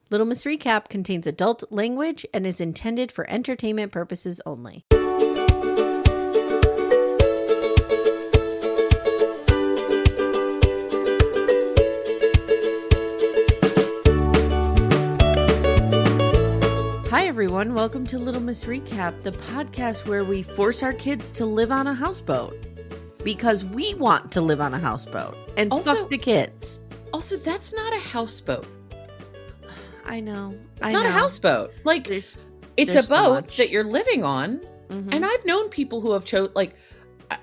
Little Miss Recap contains adult language and is intended for entertainment purposes only. Hi everyone, welcome to Little Miss Recap, the podcast where we force our kids to live on a houseboat. Because we want to live on a houseboat. And fuck the kids. Also, that's not a houseboat. I know. It's not a houseboat. Like, it's a boat that you're living on. Mm-hmm. And I've known people who have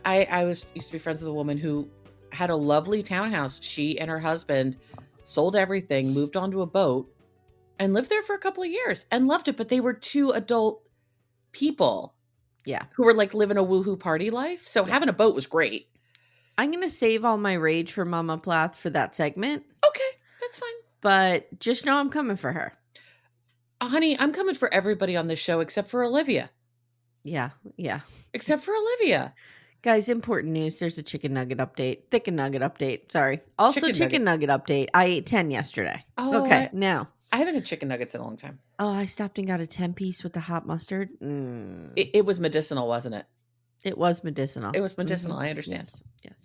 I used to be friends with a woman who had a lovely townhouse. She and her husband sold everything, moved onto a boat, and lived there for a couple of years and loved it. But they were two adult people. Yeah. Who were like living a woohoo party life. So having a boat was great. I'm going to save all my rage for Mama Plath for that segment. Okay, that's fine. But just know I'm coming for her. Honey, I'm coming for everybody on this show except for Olivia. Yeah. Except for Olivia. Guys, important news. There's a chicken nugget update. Chicken nugget update. Sorry. Also, chicken nugget update. I ate 10 yesterday. Oh, okay. Now. I haven't had chicken nuggets in a long time. Oh, I stopped and got a 10-piece with the hot mustard. It was medicinal, wasn't it? It was medicinal. It was medicinal. Mm-hmm. I understand. Yes.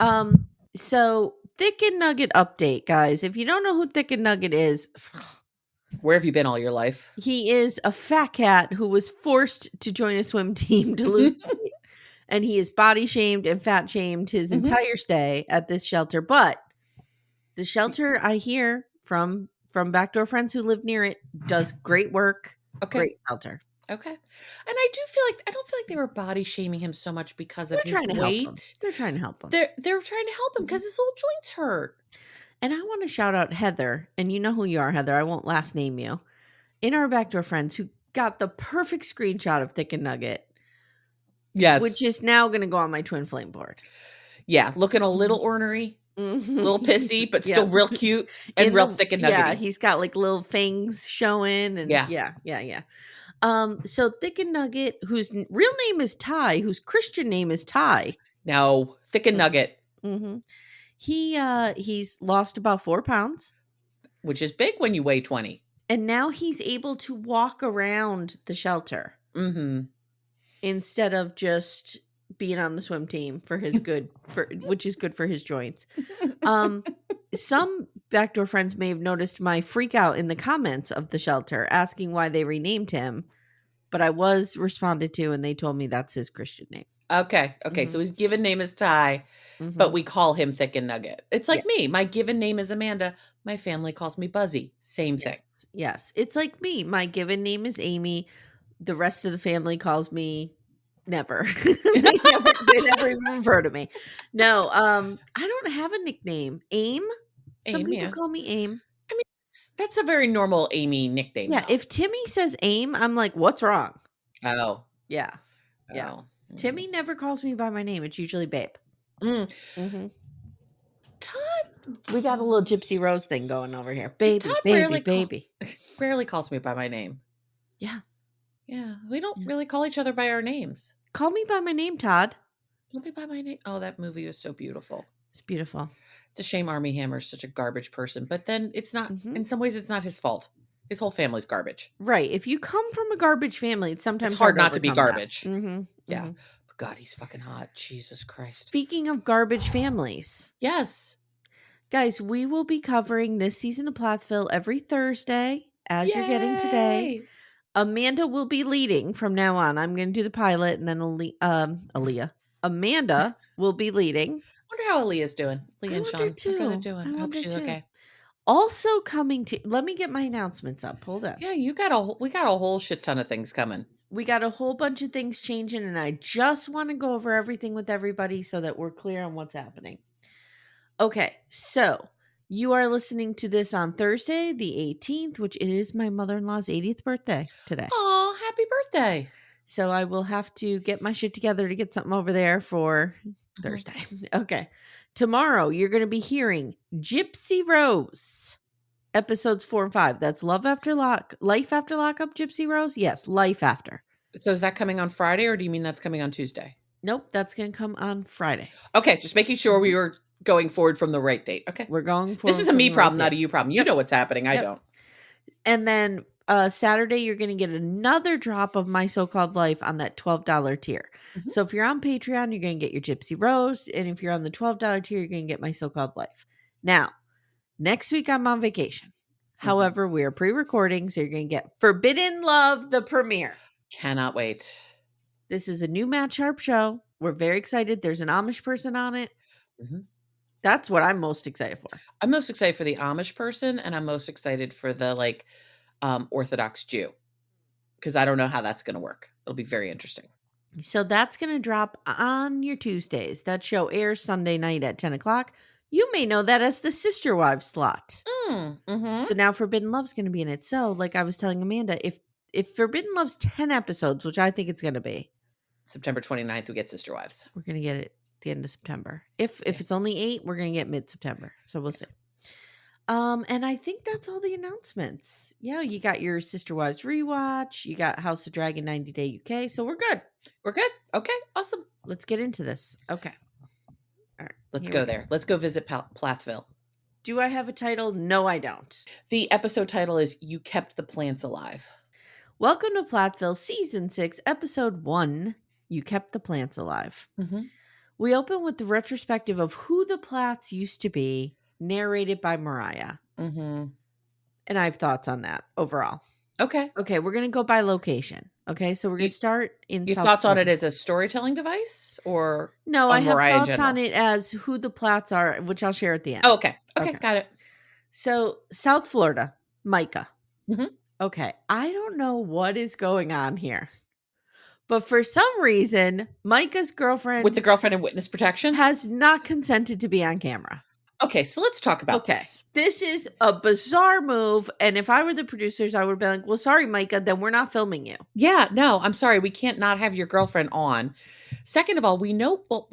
Yeah. So Thick and Nugget update, guys. If you don't know who Thick and Nugget is, where have you been all your life? He is a fat cat who was forced to join a swim team to lose weight. And he is body shamed and fat shamed his entire stay at this shelter. But the shelter, I hear from backdoor friends who live near it, does great work. Okay. Great shelter. Okay. And I don't feel like they were body shaming him so much because of his weight. They're trying to help him. They're trying to help him because his little joints hurt. And I want to shout out Heather, and you know who you are, Heather. I won't last name you. In our backdoor friends who got the perfect screenshot of Thick and Nugget. Yes. Which is now going to go on my twin flame board. Yeah. Looking a little ornery. Mm-hmm. Little pissy, but still real cute and real thick and nuggety. Yeah, he's got like little fangs showing. And yeah. So Thick and Nugget, whose real name is Ty, whose Christian name is Ty. No, Thick and Nugget. Mm-hmm. He's lost about 4 pounds. Which is big when you weigh 20. And now he's able to walk around the shelter. Mm-hmm. Instead of just being on the swim team for his which is good for his joints. Some backdoor friends may have noticed my freak out in the comments of the shelter asking why they renamed him, but I was responded to and they told me that's his Christian name. Okay. Mm-hmm. So his given name is Ty, but we call him Thick and Nugget. It's like me. My given name is Amanda. My family calls me Buzzy. Same thing. Yes. It's like me. My given name is Amy. The rest of the family calls me Never. they never even refer to me. No, I don't have a nickname. Some people call me Aim. I mean, that's a very normal Amy nickname. Yeah, if Timmy says Aim, I'm like, what's wrong? Oh. Yeah. Yeah. Mm-hmm. Timmy never calls me by my name. It's usually Babe. Mm-hmm. Todd, we got a little Gypsy Rose thing going over here. Baby, baby. Rarely calls me by my name. Yeah. Yeah, we don't really call each other by our names. Call me by my name, Todd. Call me by my name. Oh, that movie was so beautiful. It's beautiful. It's a shame Armie Hammer's such a garbage person, but then it's not, in some ways, it's not his fault. His whole family's garbage. Right. If you come from a garbage family, it's sometimes hard not to be garbage. Mm-hmm. Yeah. Mm-hmm. But God, he's fucking hot. Jesus Christ. Speaking of garbage families. Yes. Guys, we will be covering this season of Plathville every Thursday, as you're getting today. Amanda will be leading from now on. I'm going to do the pilot, and then Aaliyah. Amanda will be leading. I wonder how Aaliyah's doing. Leah and Sean. Too. How they're doing. I hope she's okay. Also coming to, let me get my announcements up. Hold on. Yeah, we got a whole shit ton of things coming. We got a whole bunch of things changing, and I just want to go over everything with everybody so that we're clear on what's happening. Okay, so you are listening to this on Thursday, the 18th, which is my mother-in-law's 80th birthday today. Oh, happy birthday. So I will have to get my shit together to get something over there for Thursday. Okay. Tomorrow, you're going to be hearing Gypsy Rose, episodes 4 and 5. That's Life After Lockup, Gypsy Rose? Yes, Life After. So is that coming on Friday, or do you mean that's coming on Tuesday? Nope, that's going to come on Friday. Okay, just making sure we were going forward from the right date. Okay. We're going forward. This is a me problem, not a you problem. You know what's happening. I don't. And then Saturday, you're going to get another drop of My So-Called Life on that $12 tier. Mhm. So if you're on Patreon, you're going to get your Gypsy Rose. And if you're on the $12 tier, you're going to get My So-Called Life. Now, next week, I'm on vacation. However, we are pre-recording, so you're going to get Forbidden Love, the premiere. Cannot wait. This is a new Matt Sharp show. We're very excited. There's an Amish person on it. Mm-hmm. That's what I'm most excited for. I'm most excited for the Amish person, and I'm most excited for the Orthodox Jew, because I don't know how that's going to work. It'll be very interesting. So that's going to drop on your Tuesdays. That show airs Sunday night at 10 o'clock. You may know that as the Sister Wives slot. Mm-hmm. So now Forbidden Love's going to be in it. So like I was telling Amanda, if Forbidden Love's 10 episodes, which I think it's going to be, September 29th, we get Sister Wives. we're going to get it at the end of September. If it's only 8, we're going to get mid-September. So we'll see. And I think that's all the announcements. Yeah, you got your Sister Wives rewatch. You got House of Dragon 90 Day UK. So we're good. We're good. Okay, awesome. Let's get into this. Okay. All right. Let's go there. Let's go visit Plathville. Do I have a title? No, I don't. The episode title is You Kept the Plants Alive. Welcome to Plathville Season 6, Episode 1, You Kept the Plants Alive. Mm-hmm. We open with the retrospective of who the Plaths used to be, narrated by Moriah. Mm-hmm. And I have thoughts on that overall. Okay. Okay, we're going to go by location. Okay, so we're going to start in Your South thoughts Florida. on it as a storytelling device, or No, I have Moriah thoughts on it as who the Plaths are, which I'll share at the end. Oh, okay. Okay, got it. So, South Florida, Micah. Mm-hmm. Okay, I don't know what is going on here. But for some reason, Micah's girlfriend... With the girlfriend in witness protection? ...has not consented to be on camera. Okay, so let's talk about this. This is a bizarre move, and if I were the producers, I would be like, well, sorry, Micah, then we're not filming you. Yeah, no, I'm sorry. We can't not have your girlfriend on. Second of all, we know... Well,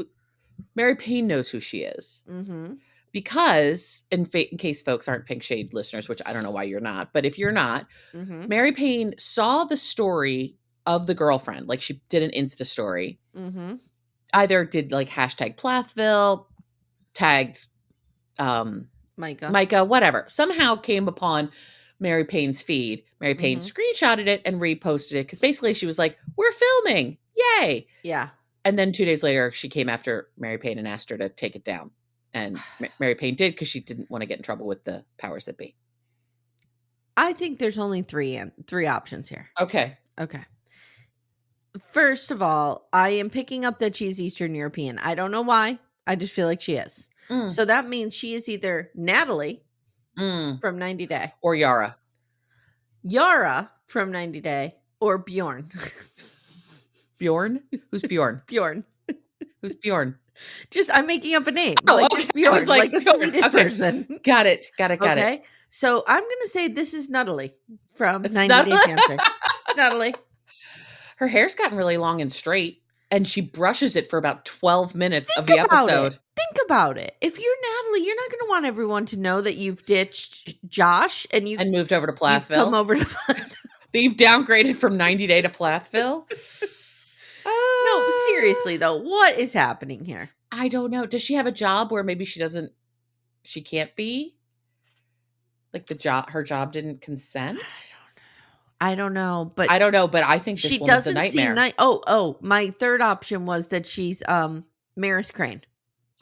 Mary Payne knows who she is. Mm-hmm. Because, in case folks aren't Pink Shade listeners, which I don't know why you're not, but if you're not, Mm-hmm. Mary Payne saw the story of the girlfriend. Like, she did an Insta story. Mm-hmm. Either did, like, hashtag Plathville, tagged Micah, whatever. Somehow came upon Mary Payne's feed. Mary Payne screenshotted it and reposted it, because basically she was like, we're filming. Yay. Yeah. And then 2 days later, she came after Mary Payne and asked her to take it down. And Mary Payne did, because she didn't want to get in trouble with the powers that be. I think there's only three options here. Okay. First of all, I am picking up that she's Eastern European. I don't know why. I just feel like she is. So that means she is either Natalie from 90 Day. Or Yara. Yara from 90 Day. Or Bjorn. Bjorn? Who's Bjorn? Bjorn. Who's Bjorn? Just, I'm making up a name. Oh, like okay. just Bjorn, I was like, the Bjorn. Swedish Okay. person. Got it. Okay. So I'm going to say this is Natalie from It's 90 Day Fiancé. It's Natalie. Her hair's gotten really long and straight, and she brushes it for about 12 minutes of the episode. Think about it. If you're Natalie, you're not going to want everyone to know that you've ditched Josh and moved over to Plathville. Come over to Plathville. They've downgraded from 90 Day to Plathville. No, seriously though, what is happening here? I don't know. Does she have a job where maybe she can't be? Like her job didn't consent? I don't know, but I think this she woman's a doesn't nightmare. seem my third option was that she's Maris Crane.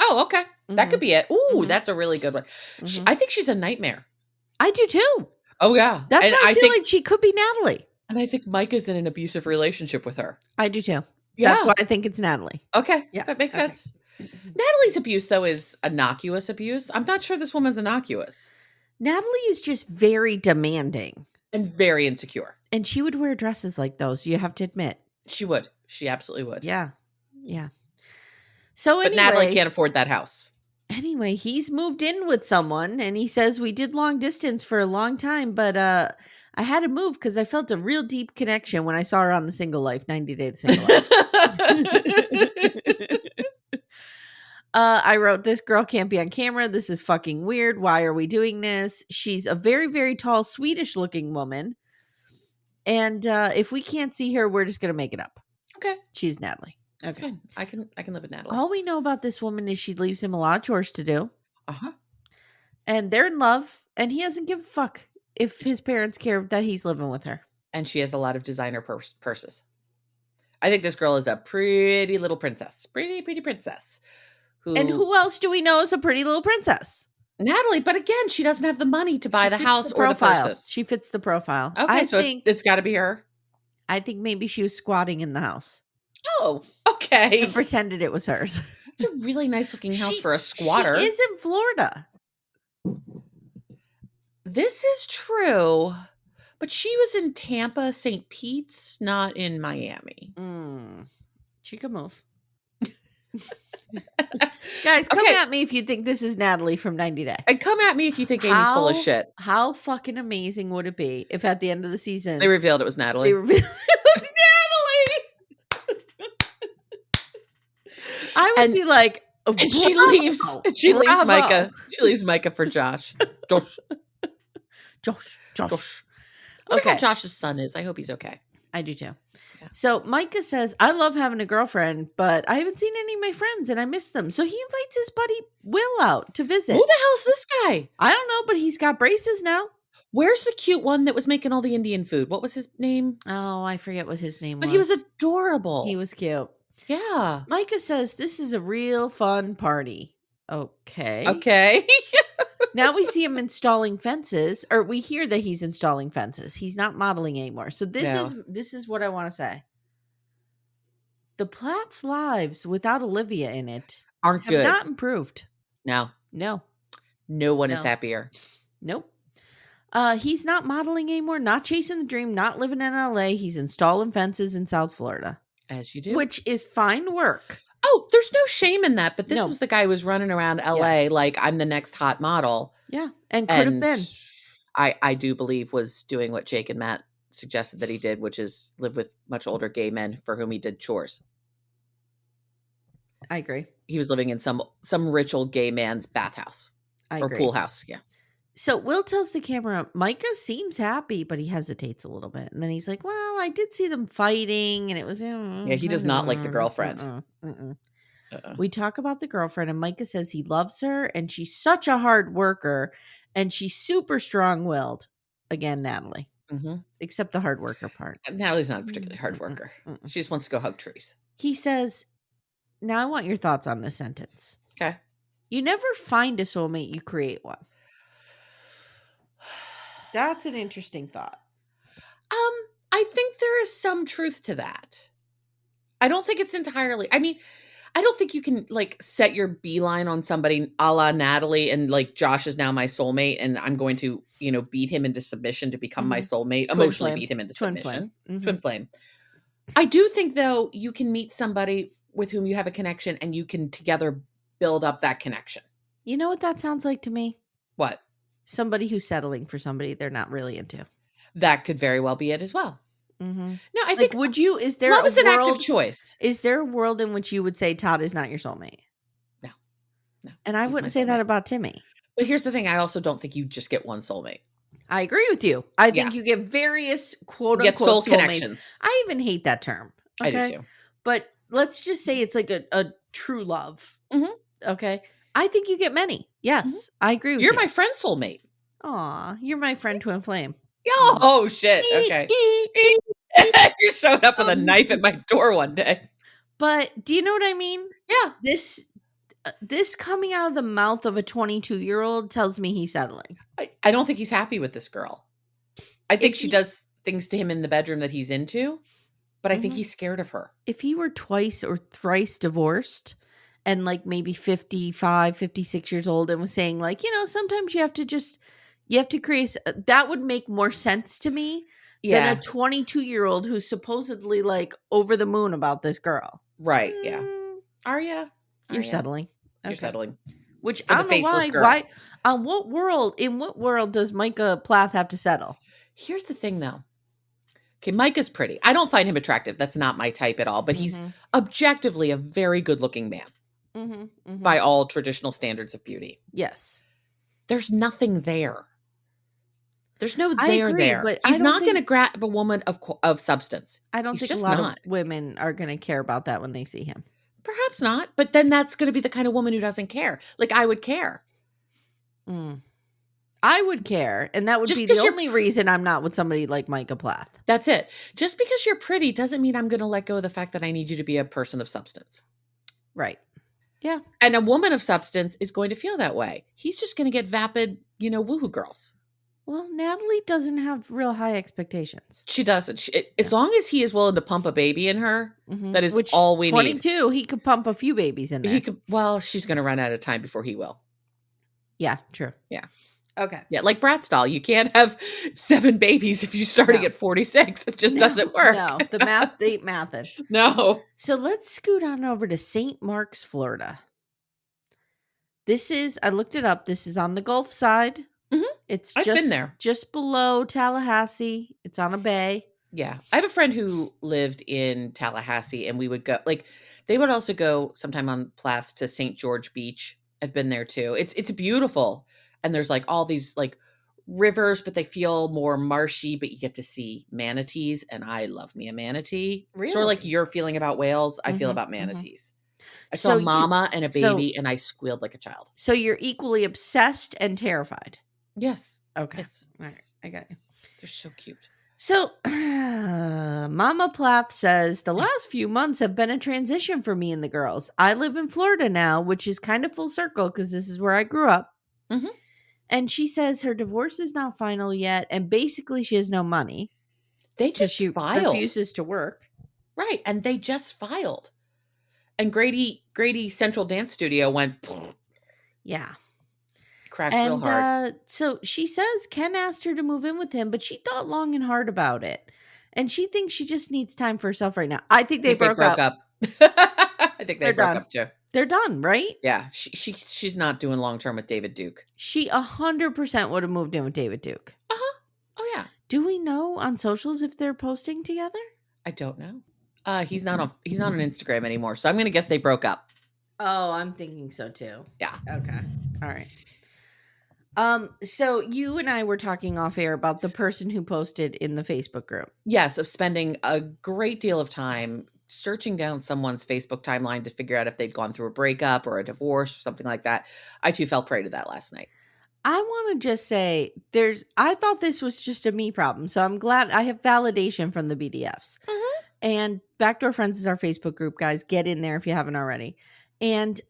Oh, okay. That could be it. Ooh, that's a really good one. I think she's a nightmare. I do too. Oh yeah. That's why I feel like she could be Natalie. And I think Micah's in an abusive relationship with her. I do too. Yeah. That's why I think it's Natalie. Okay. Yeah. That makes sense. Natalie's abuse, though, is innocuous abuse. I'm not sure this woman's innocuous. Natalie is just very demanding. And very insecure. And she would wear dresses like those, you have to admit. She would. She absolutely would. Yeah. So anyway, but Natalie can't afford that house. Anyway, he's moved in with someone, and he says, we did long distance for a long time, but I had to move because I felt a real deep connection when I saw her on The Single Life, 90 Day The Single Life. I wrote, this girl can't be on camera. This is fucking weird. Why are we doing this? She's a very, very tall, Swedish-looking woman. And if we can't see her, we're just going to make it up. Okay. She's Natalie. That's fine. I can live with Natalie. All we know about this woman is she leaves him a lot of chores to do. Uh-huh. And they're in love, and he doesn't give a fuck. if his parents care that he's living with her. And she has a lot of designer purses. I think this girl is a pretty little princess. Pretty princess. And who else do we know is a pretty little princess? Natalie, but again, she doesn't have the money to buy the house or the purses. She fits the profile. Okay, I think it's got to be her. I think maybe she was squatting in the house. Oh, okay. And pretended it was hers. It's a really nice looking house for a squatter. She is in Florida. This is true. But she was in Tampa, St. Pete's, not in Miami. She could move. Guys, come at me if you think this is Natalie from 90 Day. And come at me if you think Amy's full of shit. How fucking amazing would it be if at the end of the season they revealed it was Natalie? They revealed it was Natalie. I would be like, and she leaves. She leaves Micah. She leaves Micah for Josh. Josh. I wonder how Josh's son is. I hope he's okay. I do too. Yeah. So Micah says, I love having a girlfriend, but I haven't seen any of my friends and I miss them. So he invites his buddy Will out to visit. Who the hell's this guy? I don't know, but he's got braces now. Where's the cute one that was making all the Indian food? What was his name? Oh, I forget what his name was. But he was adorable. He was cute. Yeah. Micah says, this is a real fun party. Okay. Now we see him installing fences, or we hear that he's installing fences. He's not modeling anymore. So this is what I want to say. The Plath's lives without Olivia in it aren't good. Not improved. No. No one is happier. Nope. He's not modeling anymore, not chasing the dream, not living in LA. He's installing fences in South Florida. As you do. Which is fine work. Oh, there's no shame in that. But this was the guy who was running around LA like I'm the next hot model. Yeah. And could have been. I do believe was doing what Jake and Matt suggested that he did, which is live with much older gay men for whom he did chores. I agree. He was living in some rich old gay man's bathhouse or pool house. Yeah. So Will tells the camera, Micah seems happy, but he hesitates a little bit. And then he's like, well, I did see them fighting and it was... yeah, he does not like the girlfriend. We talk about the girlfriend and Micah says he loves her and she's such a hard worker and she's super strong-willed. Again, Natalie. Except the hard worker part. Natalie's not a particularly hard worker. She just wants to go hug trees. He says, now I want your thoughts on this sentence. Okay. You never find a soulmate, you create one. That's an interesting thought. I think there is some truth to that. I don't think it's entirely. I mean, I don't think you can like set your beeline on somebody a la Natalie and like Josh is now my soulmate and I'm going to, beat him into submission to become my soulmate. Emotionally beat him into submission. Twin flame. I do think though you can meet somebody with whom you have a connection and you can together build up that connection. You know what that sounds like to me? What? Somebody who's settling for somebody they're not really into. That could very well be it as well. No, I think is there love is an active choice. Is there a world in which you would say Todd is not your soulmate? No. And I wouldn't say that about Timmy. But here's the thing. I also don't think you just get one soulmate. I agree with you. I think you get various quote unquote soul connections. I even hate that term. Okay? I do too. But let's just say it's like a true love. Okay. I think you get many. Yes. I agree with you. You're my friend soulmate. Aw, you're my friend twin flame. Oh shit. Okay. You showed up with a knife at my door one day. But do you know what I mean? Yeah. This coming out of the mouth of a 22-year-old tells me he's settling. I don't think he's happy with this girl. I think she does things to him in the bedroom that he's into, but I think he's scared of her. If he were twice or thrice divorced and like maybe 55, 56 years old and was saying like, sometimes you have to create, that would make more sense to me than a 22-year-old who's supposedly like over the moon about this girl. Right. Yeah. Are you? You're settling. You're settling. Which I don't know why. Girl. Why? In what world does Micah Plath have to settle? Here's the thing though. Okay, Micah's pretty. I don't find him attractive. That's not my type at all, but he's objectively a very good looking man by all traditional standards of beauty. Yes. There's nothing there. There's no there. But he's not going to grab a woman of substance. I don't think a lot of women are going to care about that when they see him. Perhaps not. But then that's going to be the kind of woman who doesn't care. Like I would care. I would care. And that would Just be the only reason I'm not with somebody like Micah Plath. That's it. Just because you're pretty doesn't mean I'm going to let go of the fact that I need you to be a person of substance. Right. Yeah. And a woman of substance is going to feel that way. He's just going to get vapid, woohoo girls. Well, Natalie doesn't have real high expectations. She doesn't. As long as he is willing to pump a baby in her, that is all we 22, need. 22, he could pump a few babies in there. Well, she's going to run out of time before he will. Yeah, true. Yeah. Okay. Yeah, like Bratz doll. You can't have 7 babies if you're starting at 46. It just doesn't work. No, the math ain't mathin'. No. So let's scoot on over to St. Mark's, Florida. I looked it up. This is on the Gulf side. Mm-hmm. I've been there. Just below Tallahassee. It's on a bay. Yeah. I have a friend who lived in Tallahassee, and we would go, they would also go sometime on Plath to St. George Beach. I've been there too. It's beautiful. And there's all these rivers, but they feel more marshy, but you get to see manatees. And I love me a manatee. Really? Sort of like you're feeling about whales. I feel about manatees. I saw mama and a baby and I squealed like a child. So you're equally obsessed and terrified. Yes. Okay. Yes. All right. I got you. They're so cute. So Mama Plath says, the last few months have been a transition for me and the girls. I live in Florida now, which is kind of full circle because this is where I grew up. Mm-hmm. And she says her divorce is not final yet. And basically she has no money. They just filed. Refuses to work. Right. And they just filed. And Grady Central Dance Studio went. Yeah. Crashed real hard. So she says Ken asked her to move in with him, but she thought long and hard about it. And she thinks she just needs time for herself right now. I think they broke up. I think they broke up too. They're done, right? Yeah. She's not doing long term with David Duke. She 100% would have moved in with David Duke. Uh-huh. Oh, yeah. Do we know on socials if they're posting together? I don't know. He's not on Instagram anymore, so I'm going to guess they broke up. Oh, I'm thinking so too. Yeah. Okay. All right. So you and I were talking off air about the person who posted in the Facebook group. Yes, of spending a great deal of time searching down someone's Facebook timeline to figure out if they'd gone through a breakup or a divorce or something like that. I too fell prey to that last night. I want to just say I thought this was just a me problem. So I'm glad I have validation from the BDFs. Mm-hmm. And Backdoor Friends is our Facebook group, guys. Get in there if you haven't already. And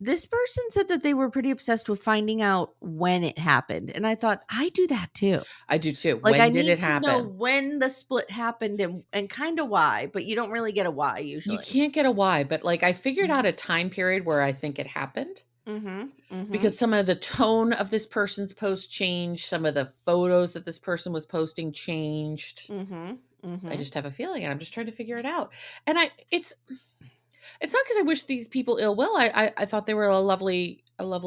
this person said that they were pretty obsessed with finding out when it happened. And I thought, I do that too. I do too. Like, when did it happen? I need to know when the split happened and kind of why, but you don't really get a why usually. You can't get a why, but I figured out a time period where I think it happened. Mm-hmm, mm-hmm. Because some of the tone of this person's post changed. Some of the photos that this person was posting changed. Mm-hmm, mm-hmm. I just have a feeling, and I'm just trying to figure it out. And it's not because I wish these people ill will. I thought they were a lovely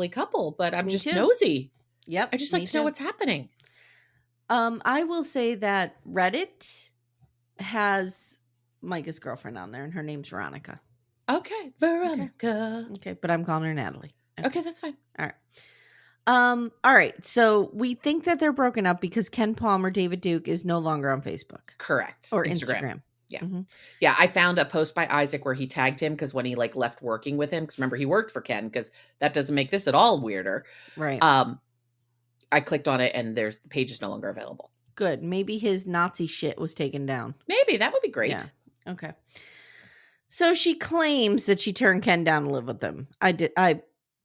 couple, but I'm just nosy. Yep. I just like to know what's happening. I will say that Reddit has Micah's girlfriend on there, and her name's Veronica. Okay, Veronica. Okay, but I'm calling her Natalie. Okay, that's fine. All right. All right. So we think that they're broken up because Ken Palmer, David Duke, is no longer on Facebook. Correct. Or Instagram. Yeah. Mm-hmm. Yeah. I found a post by Isaac where he tagged him because when he left working with him, because remember he worked for Ken, because that doesn't make this at all weirder. Right. I clicked on it and the page is no longer available. Good. Maybe his Nazi shit was taken down. Maybe. That would be great. Yeah. Okay. So she claims that she turned Ken down to live with them. I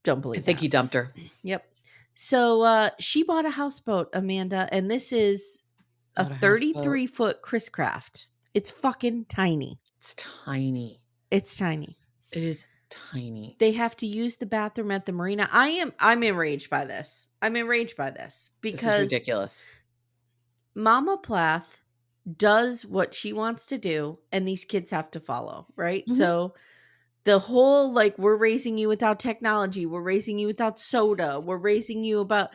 don't believe I think he dumped her. Yep. So she bought a houseboat, Amanda, and this is a 33-foot Chris Craft. It's fucking tiny. It's tiny. It's tiny. It is tiny. They have to use the bathroom at the marina. I'm enraged by this. Because this is ridiculous. Mama Plath does what she wants to do, and these kids have to follow, right? Mm-hmm. So the whole we're raising you without technology, we're raising you without soda, we're raising you without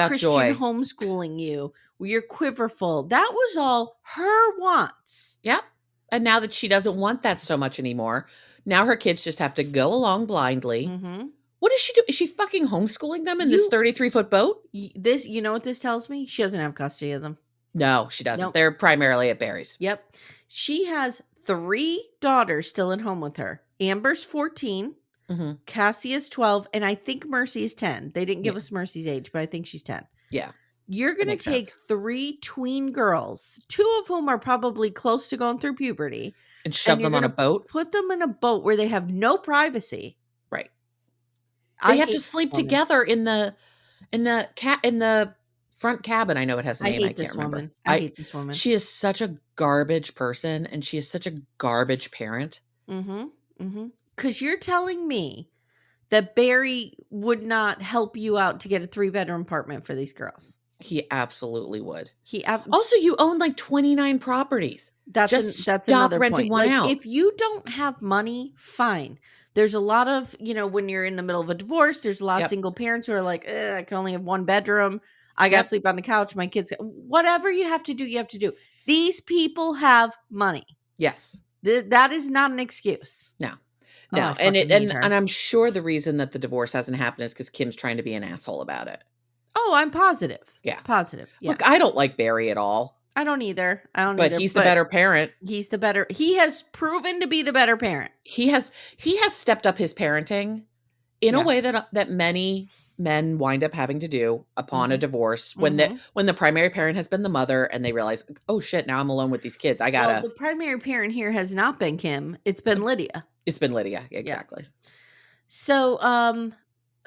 Christian joy. Homeschooling you, you're quiverful. That was all her wants. Yep. And now that she doesn't want that so much anymore, now her kids just have to go along blindly. Mm-hmm. What does she do? Is she fucking homeschooling them in this 33-foot boat? You know what this tells me? She doesn't have custody of them. No, she doesn't. Nope. They're primarily at Barry's. Yep. She has 3 daughters still at home with her. Amber's 14, mm-hmm. Cassie is 12, and I think Mercy is 10. They didn't give us Mercy's age, but I think she's 10. Yeah. You're going to take 3 tween girls, 2 of whom are probably close to going through puberty, and shove them on a boat. Put them in a boat where they have no privacy. Right. They have to sleep together in the front cabin. I know it has a name. I can't remember. I hate this woman. She is such a garbage person, and she is such a garbage parent. Because you're telling me that Barry would not help you out to get a 3-bedroom apartment for these girls. He absolutely would. Also, you own like 29 properties. That's stop renting one out. If you don't have money, fine. There's a lot of, when you're in the middle of a divorce, there's a lot of single parents who are like, I can only have 1 bedroom. I got to sleep on the couch. My kids, whatever you have to do, you have to do. These people have money. Yes. That is not an excuse. No. No. And I'm sure the reason that the divorce hasn't happened is because Kim's trying to be an asshole about it. Oh, I'm positive. Yeah. Positive. Yeah. Look, I don't like Barry at all. I don't either. But he's the better parent. He has proven to be the better parent. He has stepped up his parenting in a way that many men wind up having to do upon a divorce when the primary parent has been the mother and they realize, oh shit, now I'm alone with these kids. The primary parent here has not been Kim. It's been Lydia. It's been Lydia. Exactly. Yeah. So,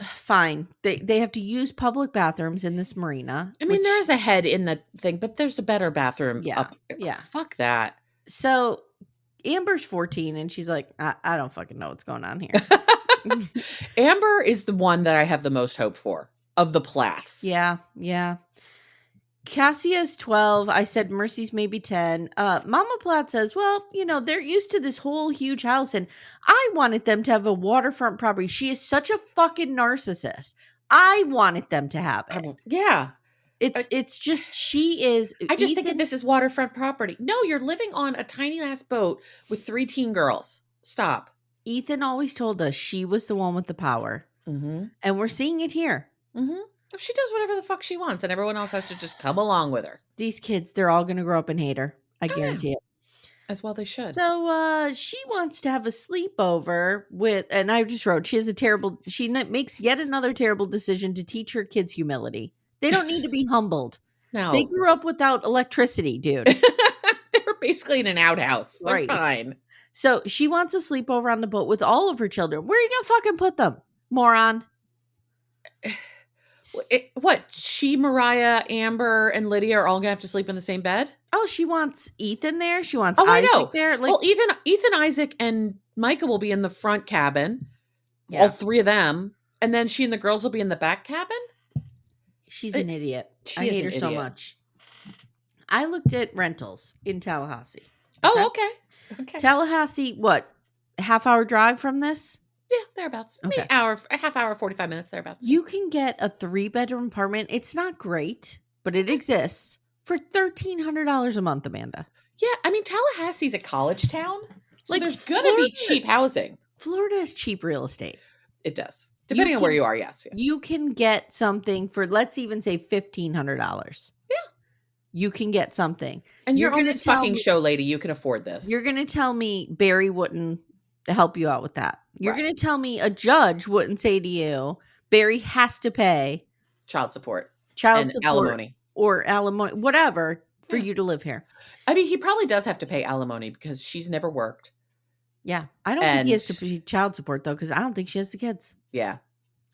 fine. They have to use public bathrooms in this marina. I mean, there is a head in the thing, but there's a better bathroom. Yeah. Fuck that. So Amber's 14 and she's like, I don't fucking know what's going on here. Amber is the one that I have the most hope for of the Plaths. Yeah. Cassia's 12. I said Mercy's maybe 10. Mama Plath says, well, they're used to this whole huge house and I wanted them to have a waterfront property. She is such a fucking narcissist. I wanted them to have it. Yeah. It's just, she is. I just think that this is waterfront property. No, you're living on a tiny ass boat with 3 teen girls. Stop. Ethan always told us she was the one with the power. And we're seeing it here. She does whatever the fuck she wants and everyone else has to just come along with her. These kids, they're all going to grow up and hate her. I guarantee it. As well they should. So she wants to have a sleepover with, and I just wrote, she makes yet another terrible decision to teach her kids humility. They don't need to be humbled. No. They grew up without electricity, dude. They were basically in an outhouse. They're fine. So she wants a sleepover on the boat with all of her children. Where are you going to fucking put them, moron? What? She, Moriah, Amber, and Lydia are all going to have to sleep in the same bed? Oh, she wants Ethan there. She wants Isaac there. Well, Ethan, Isaac, and Micah will be in the front cabin. Yeah. All 3 of them. And then she and the girls will be in the back cabin? She's an idiot. I hate her so much. I looked at rentals in Tallahassee. Okay? Oh, okay. Tallahassee, what? Half-hour drive from this? Yeah, thereabouts. Okay. A half hour, 45 minutes, thereabouts. You can get a 3-bedroom apartment. It's not great, but it exists for $1,300 a month, Amanda. Yeah, I mean, Tallahassee's a college town. So there's going to be cheap housing. Florida has cheap real estate. It does. Depending on where you are, yes. You can get something for, let's even say $1,500. Yeah. You can get something. And you're on this fucking show, lady. You can afford this. You're going to tell me Barry wouldn't help you out with that. You're going to tell me a judge wouldn't say to you, Barry has to pay child support, alimony, or alimony, whatever, for you to live here. I mean, he probably does have to pay alimony because she's never worked. Yeah. I don't think he has to pay child support, though, because I don't think she has the kids. Yeah.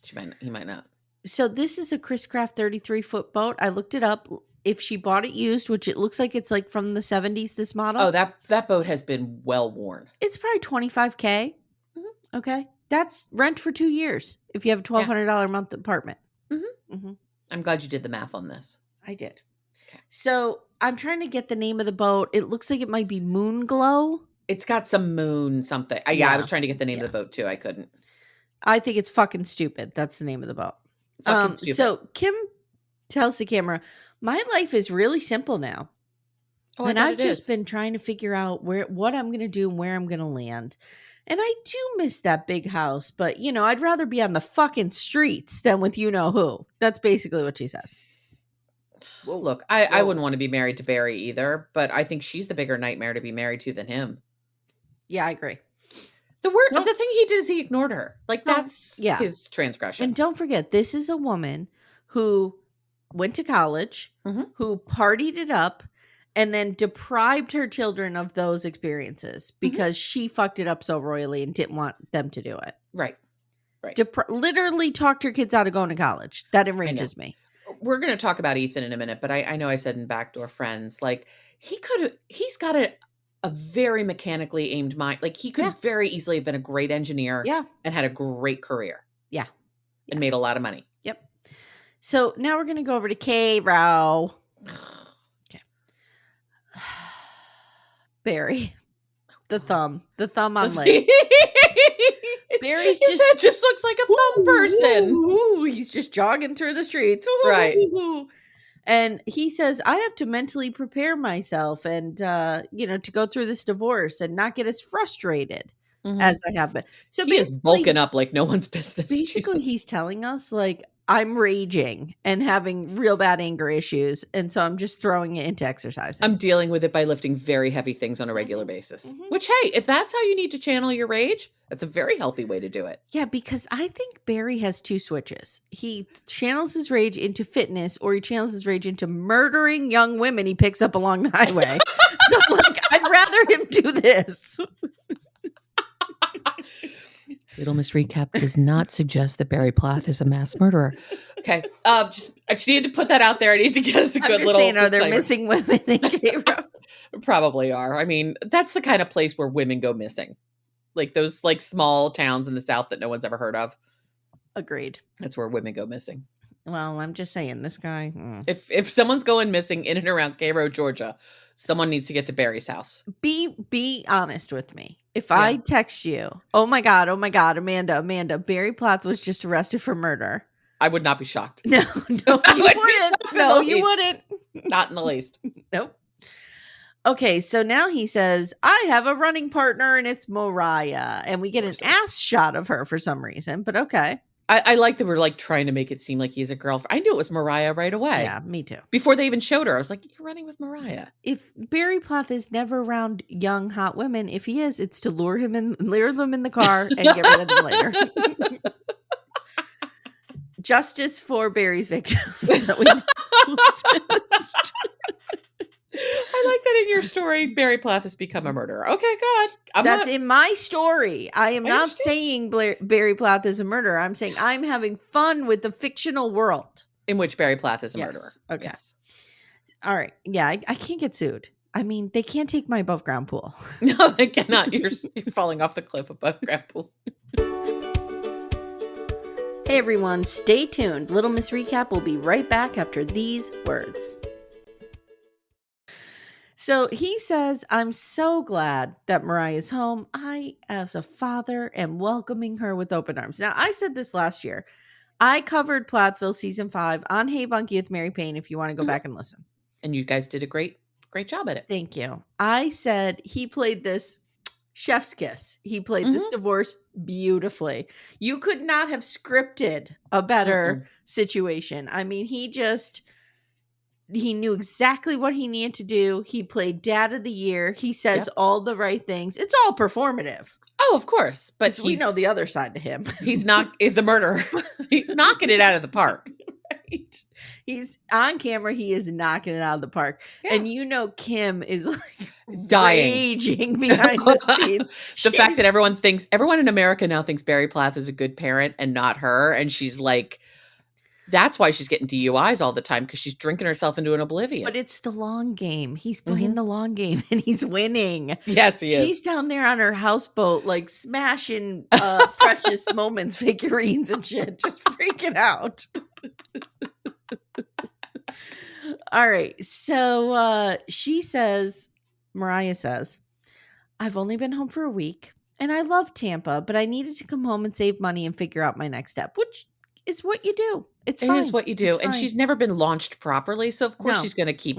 He might not. So this is a Chris Craft 33-foot boat. I looked it up. If she bought it used, which it looks like it's like from the 70s, this model. Oh, that boat has been well worn. It's probably $25,000. Okay. That's rent for 2 years if you have a $1,200 a month apartment. I'm glad you did the math on this. I did. Okay. So I'm trying to get the name of the boat. It looks like it might be Moon Glow. It's got some moon something. I was trying to get the name of the boat too. I couldn't. I think it's fucking stupid. That's the name of the boat. Fucking stupid. So Kim tells the camera, my life is really simple now. Oh, and I've just been trying to figure out what I'm going to do and where I'm going to land. And I do miss that big house, but I'd rather be on the fucking streets than with who. That's basically what she says. Well, look, I wouldn't want to be married to Barry either, but I think she's the bigger nightmare to be married to than him. Yeah, I agree. The thing he did is he ignored her. Like that's his transgression. And don't forget, this is a woman who went to college, who partied it up, and then deprived her children of those experiences because she fucked it up so royally and didn't want them to do it. Right. Literally talked her kids out of going to college. That enrages me. We're going to talk about Ethan in a minute, but I know I said in Backdoor Friends, like he's got a very mechanically aimed mind. Like he could very easily have been a great engineer and had a great career. Yeah. And made a lot of money. Yep. So now we're going to go over to K-Row. Okay. Barry. The thumb on leg. Barry's just looks like a thumb person. He's just jogging through the streets. Right. And he says, I have to mentally prepare myself and, to go through this divorce and not get as frustrated as I have been. So he is bulking up like no one's business. Basically, he's telling us, like, I'm raging and having real bad anger issues. And so I'm just throwing it into exercising. I'm dealing with it by lifting very heavy things on a regular basis. Which, hey, if that's how you need to channel your rage, that's a very healthy way to do it. Yeah, because I think Barry has two switches. He channels his rage into fitness, or he channels his rage into murdering young women he picks up along the highway. So, like, I'd rather him do this. Little Miss Recap does not suggest that Barry Plath is a mass murderer. Okay. I just need to put that out there. I need to get us a good little saying, are there missing women in K-Row? Probably are. I mean, that's the kind of place where women go missing. Like those like small towns in the South that no one's ever heard of. Agreed. That's where women go missing. Well, I'm just saying, this guy. If someone's going missing in and around Cairo, Georgia, someone needs to get to Barry's house. Be honest with me. If I text you, oh my God, Amanda, Barry Plath was just arrested for murder. I would not be shocked. No, you wouldn't. No, you wouldn't. Not in the least. Nope. Okay, so now he says, I have a running partner and it's Moriah. And we get an ass shot of her for some reason, but okay. I like that we're like trying to make it seem like he's a girlfriend. I knew it was Moriah right away. Yeah, me too. Before they even showed her, I was like, you're running with Moriah. If Barry Plath is never around young, hot women, if he is, it's to lure them in the car and get rid of them later. Justice for Barry's victims. I like that in your story, Barry Plath has become a murderer. Okay, good. That's in my story. I am not saying Barry Plath is a murderer. I'm saying I'm having fun with the fictional world. In which Barry Plath is a murderer. Okay. Yes. All right. Yeah, I can't get sued. I mean, they can't take my above ground pool. No, they cannot. You're falling off the cliff above ground pool. Hey, everyone. Stay tuned. Little Miss Recap will be right back after these words. So he says, I'm so glad that Moriah's home. I, as a father, am welcoming her with open arms. Now, I said this last year. I covered Plathville season 5 on Hey Bunky with Mary Payne if you want to go back and listen. And you guys did a great job at it. Thank you. I said he played this chef's kiss. He played this divorce beautifully. You could not have scripted a better situation. I mean, he knew exactly what he needed to do. He played Dad of the Year. He says all the right things. It's all performative. Oh, of course. But we know the other side to him. He's not the murderer. He's knocking it out of the park. Right. He's on camera. He is knocking it out of the park. Yeah. And Kim is like dying, raging behind the scenes. The fact that everyone in America now thinks Barry Plath is a good parent and not her. And she's like, that's why she's getting DUIs all the time, because she's drinking herself into an oblivion. But it's the long game. He's playing the long game and he's winning. Yes, he is. She's down there on her houseboat, like smashing Precious Moments figurines and shit, just freaking out. All right. So Moriah says, I've only been home for a week and I love Tampa, but I needed to come home and save money and figure out my next step, which is what you do. It is what you do. And she's never been launched properly. So of course she's going to keep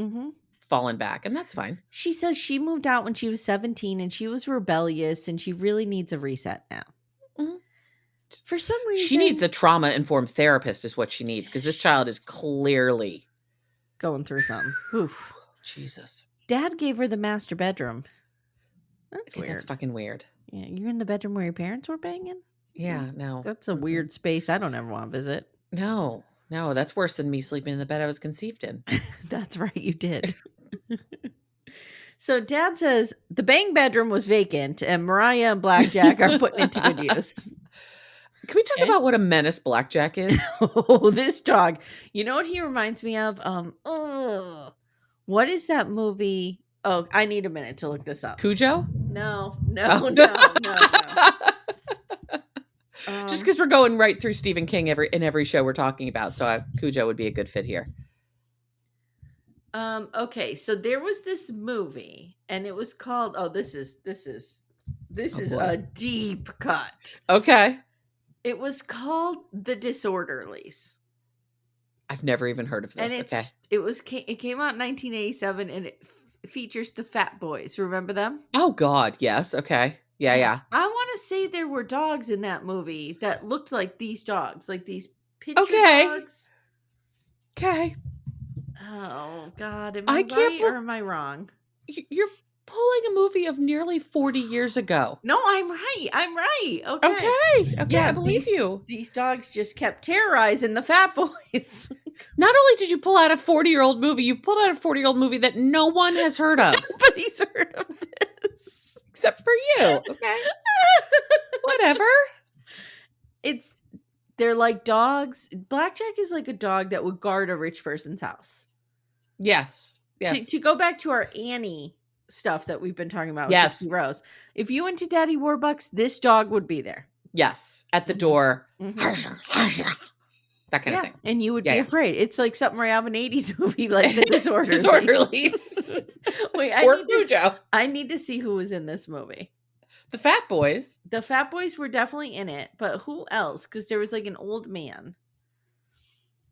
falling back, and that's fine. She says she moved out when she was 17 and she was rebellious and she really needs a reset now. Mm-hmm. For some reason. She needs a trauma-informed therapist is what she needs, because this child is clearly going through something. Oof. Jesus. Dad gave her the master bedroom. That's weird. That's fucking weird. Yeah, you're in the bedroom where your parents were banging? Yeah, no. That's a weird space I don't ever want to visit. No. No, that's worse than me sleeping in the bed I was conceived in. That's right, you did. So Dad says the bang bedroom was vacant and Moriah and Blackjack are putting it to good use. Can we talk about what a menace Blackjack is? Oh, this dog. You know what he reminds me of? What is that movie? Oh, I need a minute to look this up. Cujo? No. Just because we're going right through Stephen King in every show we're talking about, so Cujo would be a good fit here. Okay, so there was this movie, and it was called. Oh, this is a deep cut. Okay, it was called The Disorderlies. I've never even heard of this. And it came out in 1987, and it features the Fat Boys. Remember them? Oh God, yes. Okay, yeah. I want to say there were dogs in that movie that looked like these dogs, like these picture dogs. Okay. Oh God, am I right or am I wrong? You're pulling a movie of nearly 40 years ago. No, I'm right. Okay. Yeah, I believe you. These dogs just kept terrorizing the Fat Boys. Not only did you pull out a 40-year-old movie, you pulled out a 40-year-old movie that no one has heard of. Nobody's heard of this. Except for you. Okay. Whatever. They're like dogs. Blackjack is like a dog that would guard a rich person's house. Yes. To go back to our Annie stuff that we've been talking about with yes. Gypsy Rose. If you went to Daddy Warbucks, this dog would be there. Yes. At the door. Mm-hmm. That kind of thing. And you would be afraid. It's like something right out of an 80s movie like The Disorderlies. Wait, I need to see who was in this movie. The Fat Boys. The Fat Boys were definitely in it, but who else? Because there was like an old man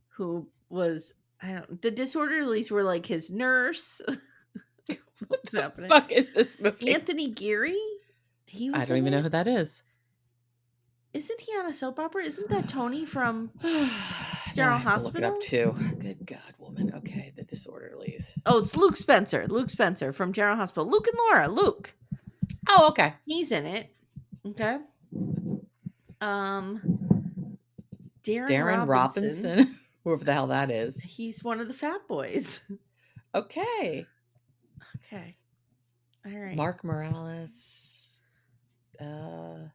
who was, the Disorderlies were like his nurse. What's happening? Fuck is this movie? Anthony Geary? I don't even know who that is. Isn't he on a soap opera? Isn't that Tony from General Hospital? Look it up too. Good God, woman. Okay, The Disorderlies. Oh, it's Luke Spencer. Luke Spencer from General Hospital. Luke and Laura. Luke. Oh, okay. He's in it. Okay. Darren Robinson. Whoever the hell that is. He's one of the Fat Boys. Okay. All right. Mark Morales.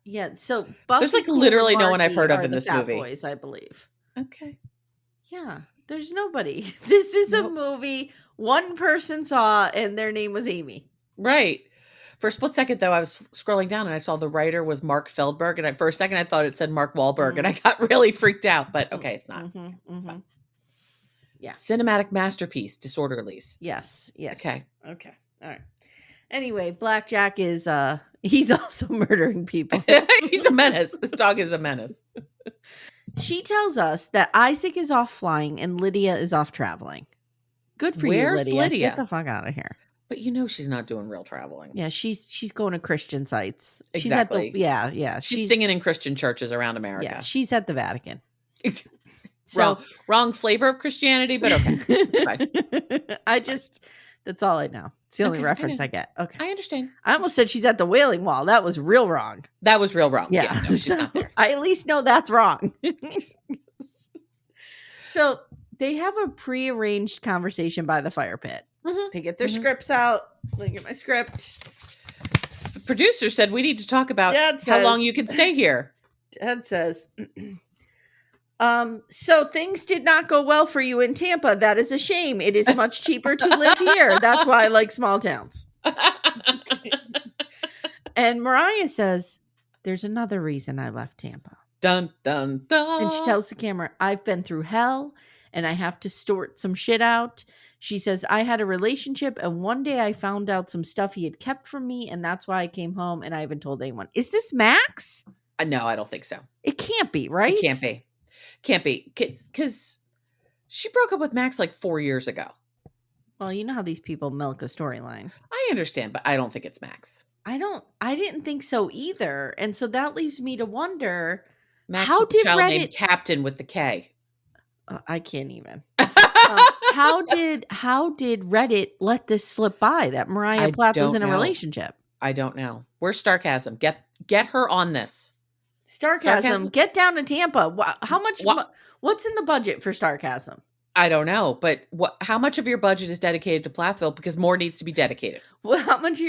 Yeah, so Buffy, there's like literally no one I've heard of in this movie. Boys, I believe. Okay. Yeah, there's nobody. This is a movie one person saw, and their name was Amy. Right. For a split second, though, I was scrolling down and I saw the writer was Mark Feldberg, and for a second I thought it said Mark Wahlberg, and I got really freaked out. But okay, it's not. It's fine. Yeah. Cinematic masterpiece, Disorderlies. Yes. Okay. All right. Anyway, Blackjack is he's also murdering people. He's a menace. This dog is a menace. She tells us that Isaac is off flying and Lydia is off traveling. Good for you, Lydia. Get the fuck out of here. But she's not doing real traveling. Yeah, she's going to Christian sites. Exactly. She's at the She's singing in Christian churches around America. Yeah, she's at the Vatican. Wrong flavor of Christianity, but okay. That's all I know. It's the only reference I get. Okay. I understand. I almost said she's at the Wailing Wall. That was real wrong. That was real wrong. Yeah. No, she's not there. I at least know that's wrong. So they have a prearranged conversation by the fire pit. Mm-hmm. They get their scripts out. Let me get my script. The producer said we need to talk about how long you can stay here. Dad says, so things did not go well for you in Tampa. That is a shame. It is much cheaper to live here. That's why I like small towns. And Moriah says, there's another reason I left Tampa. Dun, dun, dun. And she tells the camera, I've been through hell and I have to sort some shit out. She says, I had a relationship and one day I found out some stuff he had kept from me and that's why I came home and I haven't told anyone. Is this Max? No, I don't think so. It can't be, right? It can't be. Because she broke up with Max like 4 years ago. Well, you know how these people milk a storyline. I understand, but I don't think it's Max. I didn't think so either. And so that leaves me to wonder, Max how did Reddit named Captain with the K? I can't even. How did Reddit let this slip by that Plath was in a relationship? I don't know. Where's Starcasm? Get her on this. Starcasm, get down to Tampa. How much? What's in the budget for Starcasm? I don't know, but how much of your budget is dedicated to Plathville? Because more needs to be dedicated. Well, how much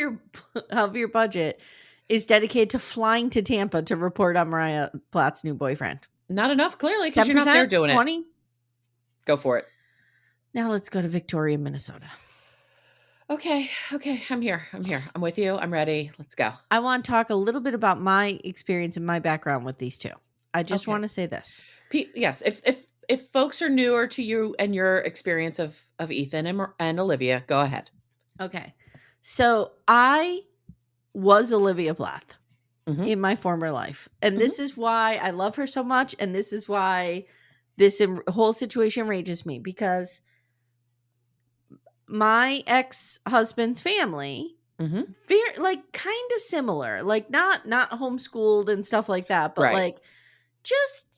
of your budget is dedicated to flying to Tampa to report on Moriah Plath's new boyfriend? Not enough, clearly, because you're not there doing 20? it. Go for it. Now let's go to Victoria, Minnesota. Okay. I'm here. I'm with you. I'm ready. Let's go. I want to talk a little bit about my experience and my background with these two. I just want to say this. Yes. If folks are newer to you and your experience of Ethan and Olivia, go ahead. Okay. So I was Olivia Plath in my former life. And this is why I love her so much. And this is why this whole situation enrages me, because my ex-husband's family, very like kind of similar, like not homeschooled and stuff like that, but like just,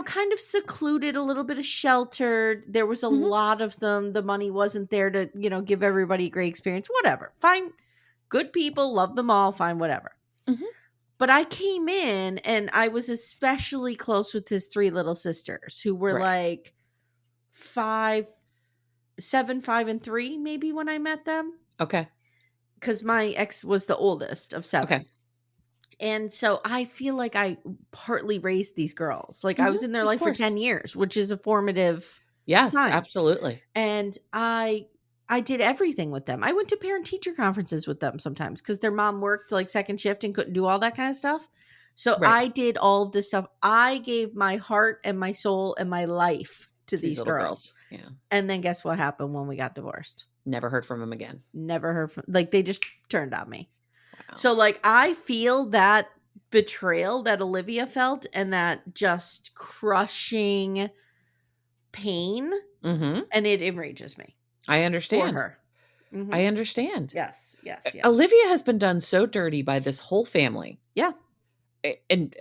kind of secluded, a little bit of sheltered. There was a lot of them. The money wasn't there to, give everybody a great experience, whatever. Fine. Good people, love them all. Fine, whatever. But I came in and I was especially close with his three little sisters who were like 7, 5, and 3, maybe, when I met them. Okay. Because my ex was the oldest of 7. Okay. And so I feel like I partly raised these girls. Like I was in their life for 10 years, which is a formative Yes, time. Absolutely. And I did everything with them. I went to parent-teacher conferences with them sometimes because their mom worked like second shift and couldn't do all that kind of stuff. So I did all of this stuff. I gave my heart and my soul and my life to these girls. Yeah. And then guess what happened when we got divorced? Never heard from them again. Never heard from, like, they just turned on me. Wow. So like, I feel that betrayal that Olivia felt and that just crushing pain. And it enrages me. I understand. For her. I understand. Yes. Olivia has been done so dirty by this whole family. Yeah. And,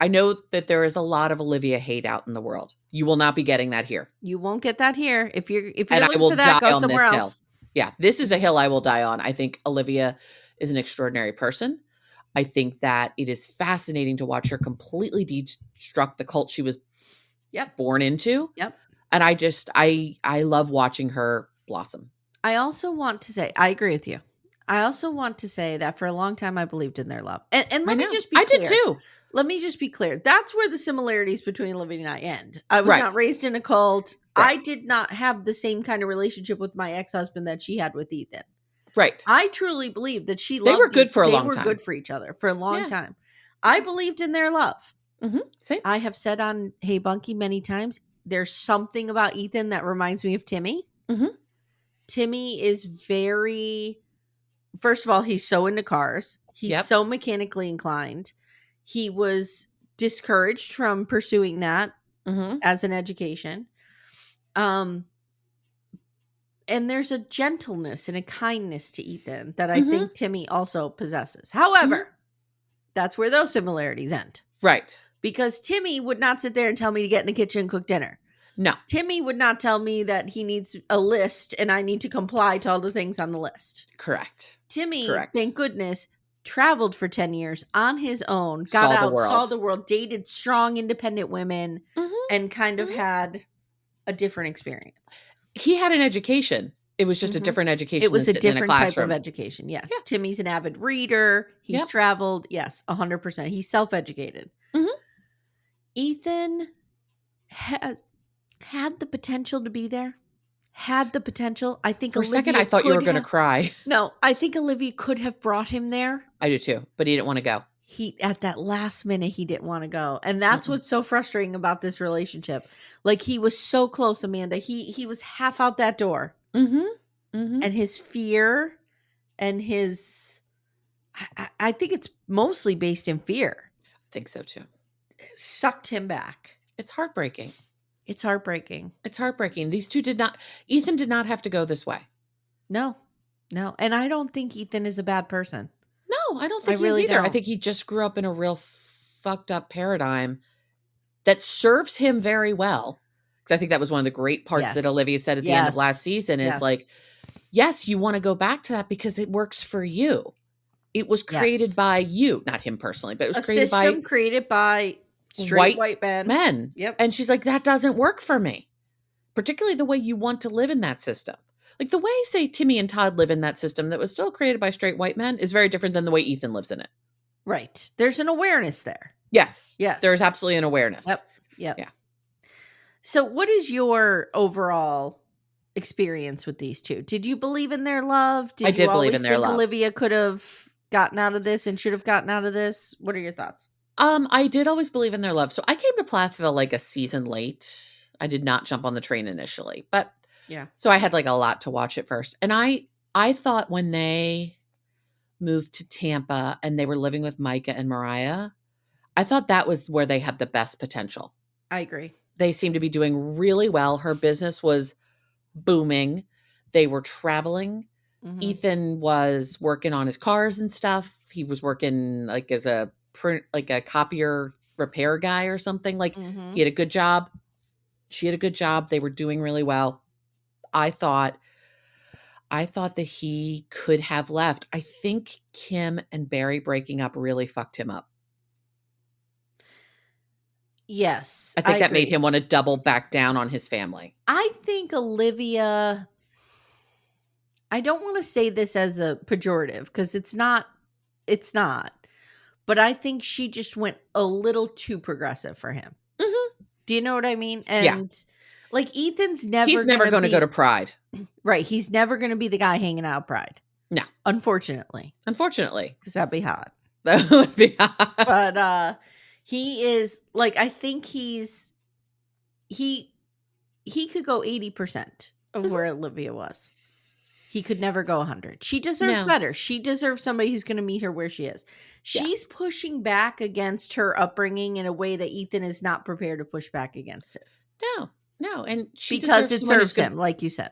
I know that there is a lot of Olivia hate out in the world. You will not be getting that here. You won't get that here. If you're and looking for that, go somewhere else. Hill. Yeah, this is a hill I will die on. I think Olivia is an extraordinary person. I think that it is fascinating to watch her completely deconstruct the cult she was born into. Yep. And I love watching her blossom. I also want to say, I agree with you. I also want to say that for a long time, I believed in their love. And let me just be clear. I did too. Let me just be clear. That's where the similarities between Olivia and I end. I was not raised in a cult. I did not have the same kind of relationship with my ex-husband that she had with Ethan. Right. I truly believe that she loved They were good for a long time. They were good for each other for a long time. I believed in their love. Same. I have said on Hey Bunky many times, there's something about Ethan that reminds me of Timmy. Timmy is very, first of all, he's so into cars. He's so mechanically inclined. He was discouraged from pursuing that as an education. And there's a gentleness and a kindness to Ethan that I think Timmy also possesses. However, that's where those similarities end. Right. Because Timmy would not sit there and tell me to get in the kitchen and cook dinner. No. Timmy would not tell me that he needs a list and I need to comply to all the things on the list. Correct. Timmy, thank goodness, traveled for 10 years on his own, got out, saw the world, dated strong, independent women, and kind of had a different experience. He had an education. It was just a different education. It was a different type of education. Yes. Yeah. Timmy's an avid reader. He's traveled. Yes, 100%. He's self-educated. Ethan has had the potential to be there. Had the potential. I think for Olivia a second I thought you were going to cry. No, I think Olivia could have brought him there. I do too, but he didn't want to go. He at that last minute he didn't want to go, and that's what's so frustrating about this relationship. Like he was so close, Amanda. He was half out that door, and his fear and his. I think it's mostly based in fear. I think so too. Sucked him back. It's heartbreaking. It's heartbreaking. It's heartbreaking. These two Ethan did not have to go this way. No. And I don't think Ethan is a bad person. No, I don't think he is either. I think he just grew up in a real fucked up paradigm that serves him very well. Because I think that was one of the great parts that Olivia said at the end of last season is like, yes, you want to go back to that because it works for you. It was created by you, not him personally, but it was created by created by straight white men. Yep. And she's like, that doesn't work for me. Particularly the way you want to live in that system. Like the way, say, Timmy and Todd live in that system that was still created by straight white men is very different than the way Ethan lives in it. Right. There's an awareness there. Yes. There's absolutely an awareness. Yep. Yeah. So what is your overall experience with these two? Did you believe in their love? I did believe in their love. Olivia could have gotten out of this and should have gotten out of this? What are your thoughts? I did always believe in their love. So I came to Plathville like a season late. I did not jump on the train initially, but yeah. So I had like a lot to watch at first. And I thought when they moved to Tampa and they were living with Micah and Moriah, I thought that was where they had the best potential. I agree. They seemed to be doing really well. Her business was booming. They were traveling. Mm-hmm. Ethan was working on his cars and stuff. He was working like as a copier repair guy or something. Like he had a good job. She had a good job. They were doing really well. I thought that he could have left. I think Kim and Barry breaking up really fucked him up. Yes. I think that made him want to double back down on his family. I think Olivia, I don't want to say this as a pejorative because it's not, but I think she just went a little too progressive for him. Mm-hmm. Do you know what I mean? And like Ethan's he's never going to go to Pride. Right. He's never going to be the guy hanging out Pride. No. Unfortunately. Because that'd be hot. That would be hot. But he is like, I think he could go 80% of where Olivia was. He could never go 100. She deserves better. She deserves somebody who's going to meet her where she is. She's pushing back against her upbringing in a way that Ethan is not prepared to push back against his. No. And because it serves him, like you said.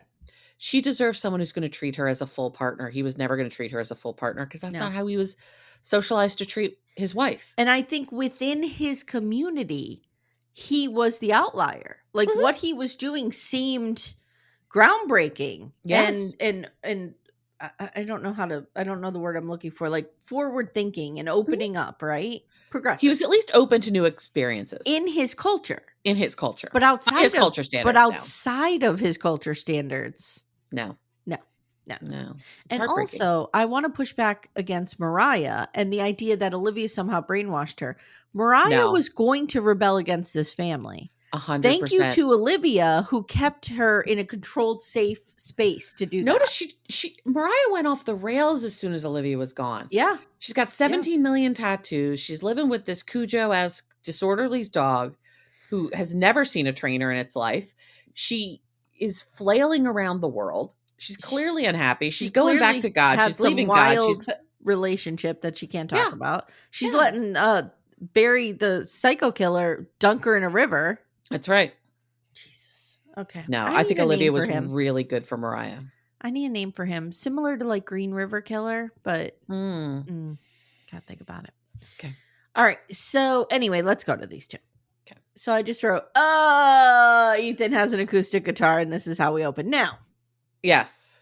She deserves someone who's going to treat her as a full partner. He was never going to treat her as a full partner because that's not how he was socialized to treat his wife. And I think within his community, he was the outlier. Like what he was doing seemed groundbreaking. Yes. And I don't know the word I'm looking for, like forward thinking and opening up, right? Progressive. He was at least open to new experiences. In his culture. But outside his culture standards. But outside of his culture standards. No. And also, I want to push back against Moriah and the idea that Olivia somehow brainwashed her. Moriah was going to rebel against this family. 100%. Thank you to Olivia, who kept her in a controlled, safe space to do that. Notice Moriah went off the rails as soon as Olivia was gone. Yeah. She's got 17 million tattoos. She's living with this Cujo-esque disorderly's dog who has never seen a trainer in its life. She is flailing around the world. She's clearly unhappy. She's going back to God. She's leaving God. She's relationship that she can't talk about. She's letting Barry, the psycho killer, dunk her in a river. That's right. Jesus. Okay. No, I think Olivia was really good for Moriah. I need a name for him. Similar to like Green River Killer, but gotta think about it. Okay. All right. So anyway, let's go to these two. Okay. So I just wrote, Ethan has an acoustic guitar and this is how we open. Now. Yes.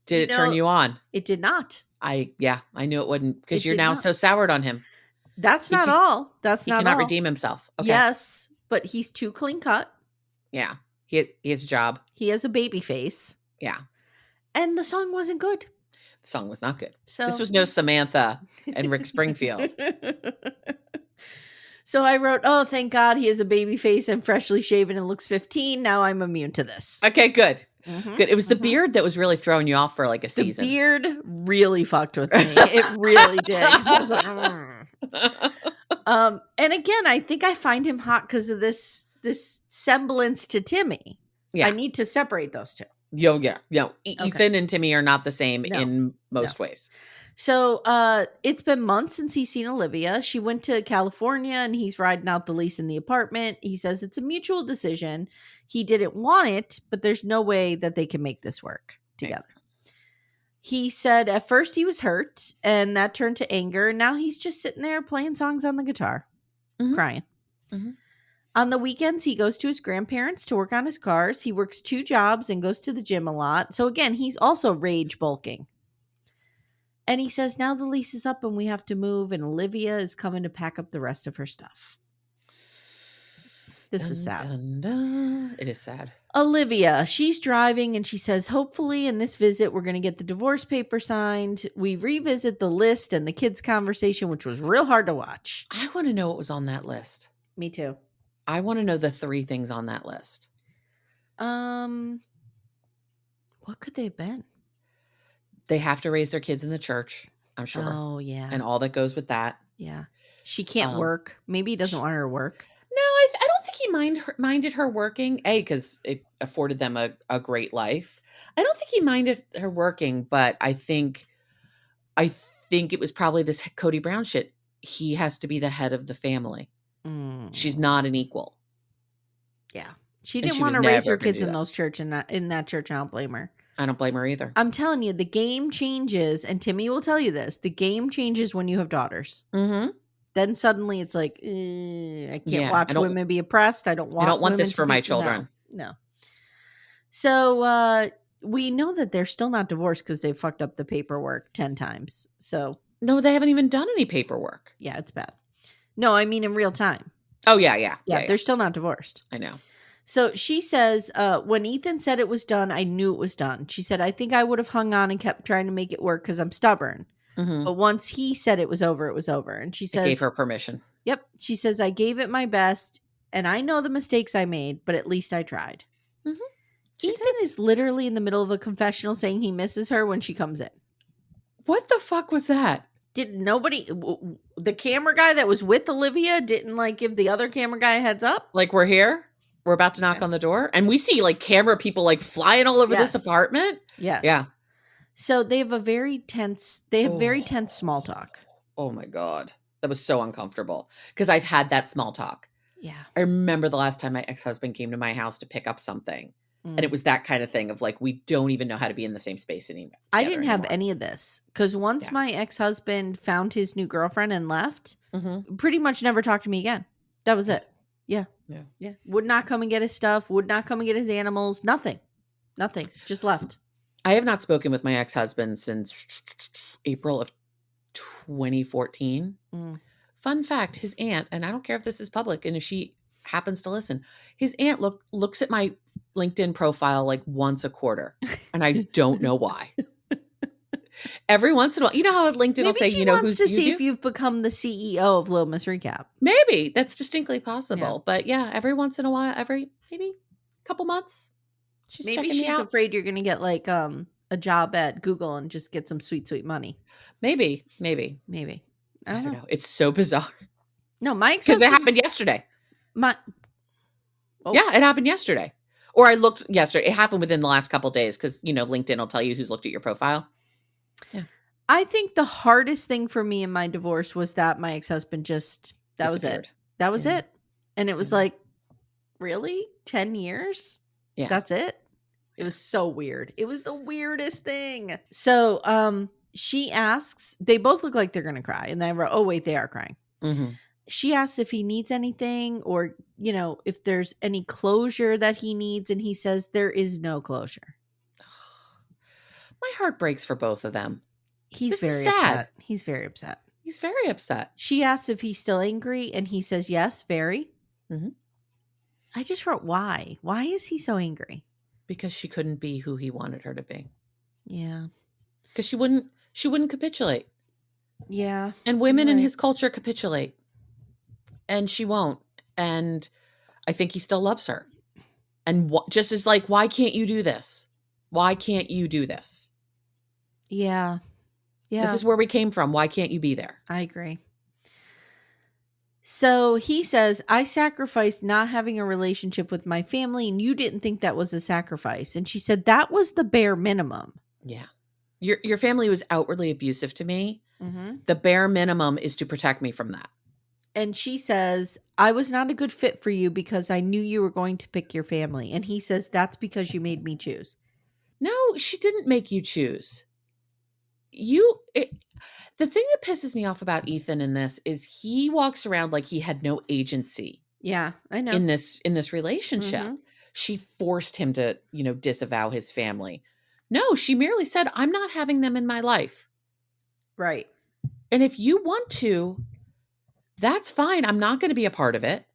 Did it turn you on? It did not. I knew it wouldn't because you're now so soured on him. That's not all. That's not all. He cannot redeem himself. Okay. Yes, but he's too clean cut. Yeah. He has a job. He has a baby face. Yeah. And the song wasn't good. The song was not good. So this was no Samantha and Rick Springfield. So I wrote, oh, thank God he has a baby face and freshly shaven and looks 15. Now I'm immune to this. Okay, good. Mm-hmm, good. It was the beard that was really throwing you off for like a season. The beard really fucked with me. It really did. I was like, and again, I think I find him hot because of this semblance to Timmy. Yeah. I need to separate those two. Yeah. Ethan and Timmy are not the same in most ways. So it's been months since he's seen Olivia. She went to California and he's riding out the lease in the apartment. He says it's a mutual decision. He didn't want it, but there's no way that they can make this work together. Right. He said at first he was hurt and that turned to anger. Now he's just sitting there playing songs on the guitar, crying. Mm-hmm. On the weekends, he goes to his grandparents to work on his cars. He works 2 jobs and goes to the gym a lot. So again, he's also rage bulking. And he says, now the lease is up and we have to move, and Olivia is coming to pack up the rest of her stuff. This is sad. Dun, dun. It is sad. Olivia, she's driving and she says, hopefully in this visit, we're going to get the divorce paper signed. We revisit the list and the kids' conversation, which was real hard to watch. I want to know what was on that list. Me too. I want to know the 3 things on that list. What could they have been? They have to raise their kids in the church, I'm sure. Oh, yeah. And all that goes with that. Yeah. She can't work. Maybe he doesn't want her to work. No, I don't think he minded her working, because it afforded them a great life. I don't think he minded her working, but I think it was probably this Cody Brown shit. He has to be the head of the family. She's not an equal. Yeah. She didn't want to raise her kids in those church and in that church. I don't blame her. I don't blame her either. I'm telling you, the game changes, and Timmy will tell you this. The game changes when you have daughters. Mm-hmm. Then suddenly it's like, I can't watch women be oppressed. I don't want this for my children. No. So we know that they're still not divorced because they fucked up the paperwork 10 times. So no, they haven't even done any paperwork. Yeah, it's bad. No, I mean in real time. Oh, yeah. They're still not divorced. I know. So she says, when Ethan said it was done, I knew it was done. She said, I think I would have hung on and kept trying to make it work because I'm stubborn. Mm-hmm. But once he said it was over, it was over. And she says, I gave her permission. Yep. She says, I gave it my best and I know the mistakes I made, but at least I tried. Mm-hmm. Ethan is literally in the middle of a confessional saying he misses her when she comes in. What the fuck was that? Did nobody, the camera guy that was with Olivia didn't give the other camera guy a heads up? We're here. We're about to knock on the door. And we see camera people flying all over this apartment. Yes. Yeah. So they have very tense small talk. Oh my God. That was so uncomfortable because I've had that small talk. Yeah. I remember the last time my ex-husband came to my house to pick up something. And it was that kind of thing of we don't even know how to be in the same space anymore. I didn't have any of this because once my ex-husband found his new girlfriend and left, pretty much never talked to me again. That was it. Yeah. Yeah. Would not come and get his stuff. Would not come and get his animals. Nothing. Just left. I have not spoken with my ex-husband since April of 2014. Fun fact, his aunt, and I don't care if this is public and if she happens to listen, his aunt looks at my LinkedIn profile once a quarter. And I don't know why. Every once in a while, you know how LinkedIn will say, she wants to see if you've become the CEO of Little Miss Recap. Maybe that's distinctly possible. Yeah. But yeah, every once in a while, maybe a couple months. She's afraid you're going to get a job at Google and just get some sweet money. Maybe. I don't know. It's so bizarre. No, my because it happened yesterday. Yeah, it happened yesterday. Or I looked yesterday. It happened within the last couple of days because LinkedIn will tell you who's looked at your profile. Yeah. I think the hardest thing for me in my divorce was that my ex-husband that was it. That was it. And it was really? 10 years? Yeah. That's it? It was so weird. It was the weirdest thing. So she asks, they both look like they're going to cry. And I wrote, oh, wait, they are crying. Mm-hmm. She asks if he needs anything or, if there's any closure that he needs. And he says there is no closure. My heart breaks for both of them. He's very upset. He's very upset. She asks if he's still angry, and he says yes, very. Mm-hmm. I just wrote why. Why is he so angry? Because she couldn't be who he wanted her to be. Yeah. Because she wouldn't capitulate. Yeah. And women in his culture capitulate. And she won't. And I think he still loves her. And just is why can't you do this? Why can't you do this? Yeah. This is where we came from. Why can't you be there? I agree. So he says, I sacrificed not having a relationship with my family, and you didn't think that was a sacrifice. And she said, that was the bare minimum. Yeah. Your family was outwardly abusive to me. Mm-hmm. The bare minimum is to protect me from that. And she says, I was not a good fit for you because I knew you were going to pick your family. And he says, that's because you made me choose. No, she didn't make you choose. The thing that pisses me off about Ethan in this is he walks around like he had no agency. Yeah, I know. In this relationship. Mm-hmm. She forced him to, disavow his family. No, she merely said, I'm not having them in my life. Right. And if you want to, that's fine. I'm not going to be a part of it.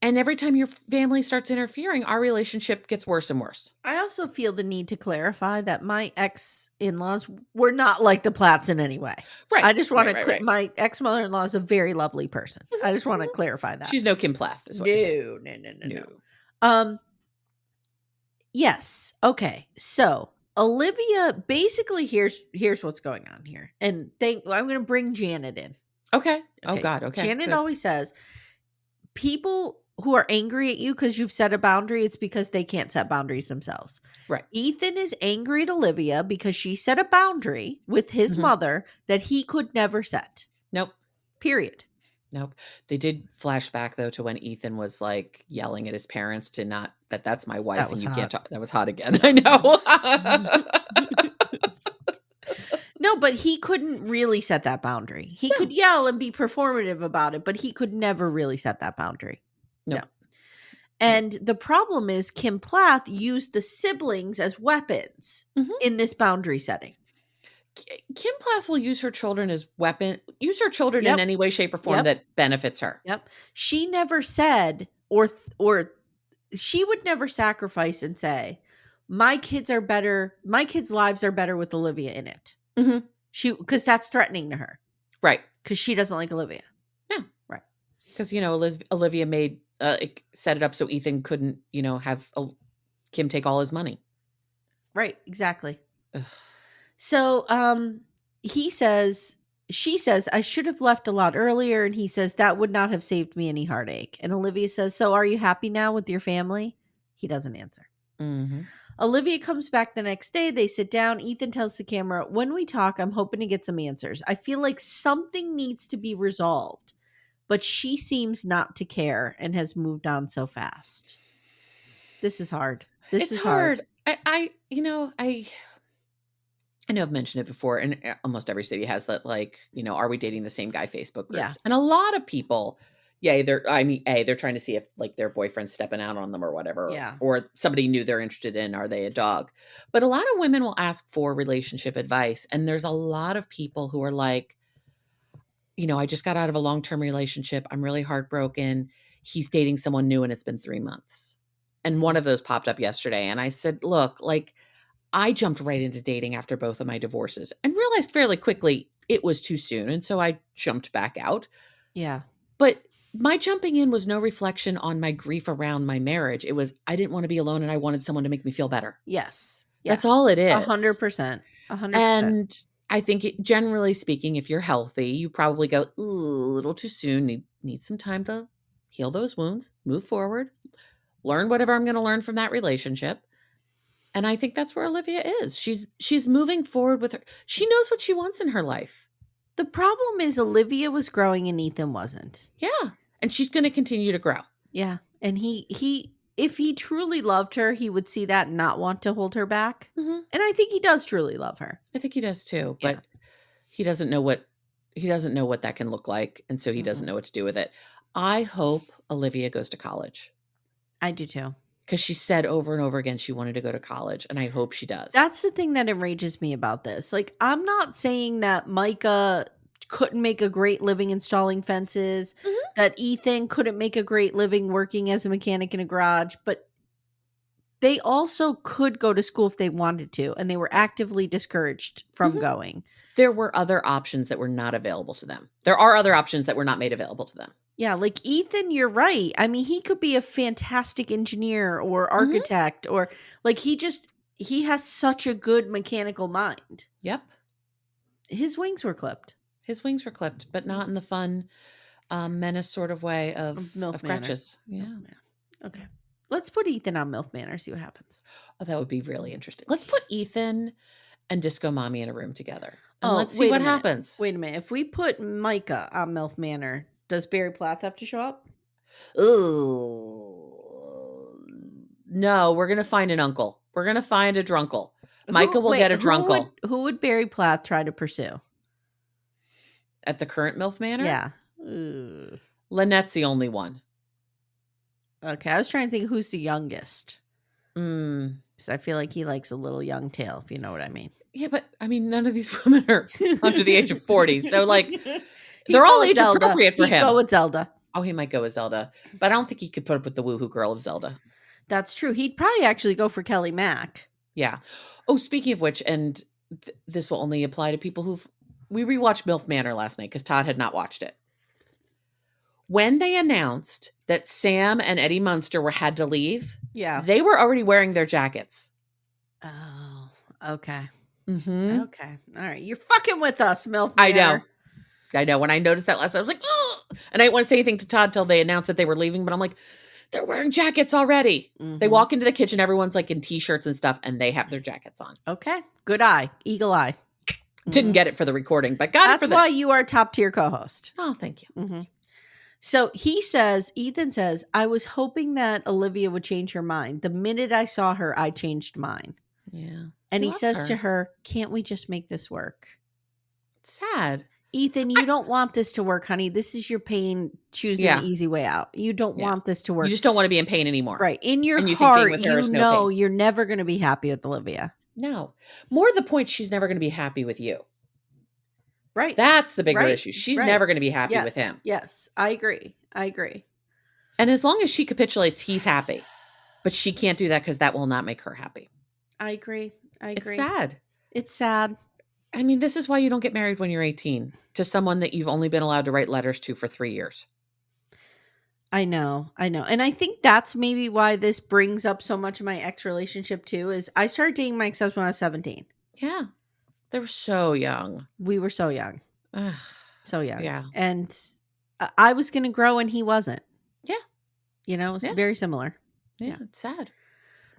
And every time your family starts interfering, our relationship gets worse and worse. I also feel the need to clarify that my ex-in-laws were not like the Platts in any way. Right. I just want to my ex-mother-in-law is a very lovely person. I just want to clarify that. She's no Kim Plath. Is what No. Yes. Okay. So Olivia, basically, here's what's going on here. And I'm going to bring Janet in. Okay. Oh God. Okay. Janet always says, people who are angry at you because you've set a boundary, it's because they can't set boundaries themselves. Right. Ethan is angry at Olivia because she set a boundary with his mother that he could never set. Nope. Period. Nope. They did flashback though to when Ethan was like yelling at his parents to not that's my wife and you can't talk. That was hot again. I know. No, but he couldn't really set that boundary. He could yell and be performative about it, but he could never really set that boundary. Nope. No. And the problem is Kim Plath used the siblings as weapons in this boundary setting. Kim Plath will use her children as use her children in any way, shape, or form that benefits her. Yep. She never said or she would never sacrifice and say, my kids' lives are better with Olivia in it. Because that's threatening to her. Right. Because she doesn't like Olivia. Yeah. Right. Because, Olivia made set it up so Ethan couldn't, have Kim take all his money. Right. Exactly. Ugh. So she says, I should have left a lot earlier. And he says, that would not have saved me any heartache. And Olivia says, so are you happy now with your family? He doesn't answer. Olivia comes back the next day. They sit down. Ethan tells the camera, when we talk, I'm hoping to get some answers. I feel like something needs to be resolved, but she seems not to care and has moved on so fast. This is hard. This is hard. I know I've mentioned it before, and almost every city has that, are we dating the same guy Facebook groups? Yeah. And a lot of people, they're trying to see if their boyfriend's stepping out on them or whatever. Yeah. Or somebody new they're interested in. Are they a dog? But a lot of women will ask for relationship advice. And there's a lot of people who are like, I just got out of a long-term relationship. I'm really heartbroken. He's dating someone new and it's been 3 months. And one of those popped up yesterday. And I said, look, I jumped right into dating after both of my divorces and realized fairly quickly it was too soon. And so I jumped back out. Yeah. But my jumping in was no reflection on my grief around my marriage. It was, I didn't want to be alone and I wanted someone to make me feel better. Yes. That's all it is. 100%. 100%. And I think generally speaking, if you're healthy, you probably go, ooh, a little too soon. Need some time to heal those wounds, move forward, learn whatever I'm going to learn from that relationship. And I think that's where Olivia is. She's moving forward with her. She knows what she wants in her life. The problem is Olivia was growing and Ethan wasn't. Yeah. And she's going to continue to grow. Yeah. And he if he truly loved her, he would see that and not want to hold her back. And I think he does truly love her. I think he does too, but he doesn't know what that can look like. And so he doesn't know what to do with it. I hope Olivia goes to college. I do too. Because she said over and over again she wanted to go to college, and I hope she does. That's the thing that enrages me about this. I'm not saying that Micah couldn't make a great living installing fences, that Ethan couldn't make a great living working as a mechanic in a garage, but they also could go to school if they wanted to, and they were actively discouraged from going. There were other options that were not available to them. There are other options that were not made available to them. Yeah, Ethan, you're right. I mean, he could be a fantastic engineer or architect or he has such a good mechanical mind. Yep. His wings were clipped. But not in the fun menace sort of way of MILF crutches. Yeah. Okay. Let's put Ethan on MILF Manor, see what happens. Oh, that would be really interesting. Let's put Ethan and Disco Mommy in a room together. And let's see what happens. Wait a minute. If we put Micah on MILF Manor, does Barry Plath have to show up? Ooh. No, we're going to find an uncle. We're going to find a drunkle. Micah will get a drunkle. Who would Barry Plath try to pursue? At the current MILF Manor? Yeah. Lynette's the only one. Okay, I was trying to think who's the youngest. Because I feel like he likes a little young tail, if you know what I mean. Yeah, but I mean, none of these women are under the age of 40. So like, they're all age appropriate for him. He'd go with Zelda. Oh, he might go with Zelda, but I don't think he could put up with the woohoo girl of Zelda. That's true. He'd probably actually go for Kelly Mack. Yeah. Oh, speaking of which, and this will only apply to people we rewatched MILF Manor last night because Todd had not watched it. When they announced that Sam and Eddie Munster had to leave, they were already wearing their jackets. Oh, okay. Mm-hmm. Okay. All right. You're fucking with us, MILF Manor. I know. When I noticed that last night, I was like, oh, and I didn't want to say anything to Todd till they announced that they were leaving, but I'm like, they're wearing jackets already. Mm-hmm. They walk into the kitchen, everyone's like in t-shirts and stuff, and they have their jackets on. Okay. Good eye. Eagle eye. Didn't get it for the recording, but got it for this. That's why you are top tier co-host. Oh, thank you. Mm-hmm. So Ethan says, I was hoping that Olivia would change her mind. The minute I saw her, I changed mine. Yeah. And he says to her, can't we just make this work? It's sad. Ethan, you don't want this to work, honey. This is your pain choosing the easy way out. You don't want this to work. You just don't want to be in pain anymore. Right. In your heart, you know you're never going to be happy with Olivia. No. More the point, she's never going to be happy with you. Right. That's the bigger issue. She's never going to be happy with him. Yes. I agree. And as long as she capitulates, he's happy. But she can't do that because that will not make her happy. I agree. It's sad. I mean, this is why you don't get married when you're 18 to someone that you've only been allowed to write letters to for 3 years. I know. And I think that's maybe why this brings up so much of my ex relationship too, is I started dating my ex-husband when I was 17. Yeah. They were so young. We were so young. Ugh. So young. Yeah. And I was going to grow and he wasn't. Yeah. You know, it's very similar. Yeah. It's sad.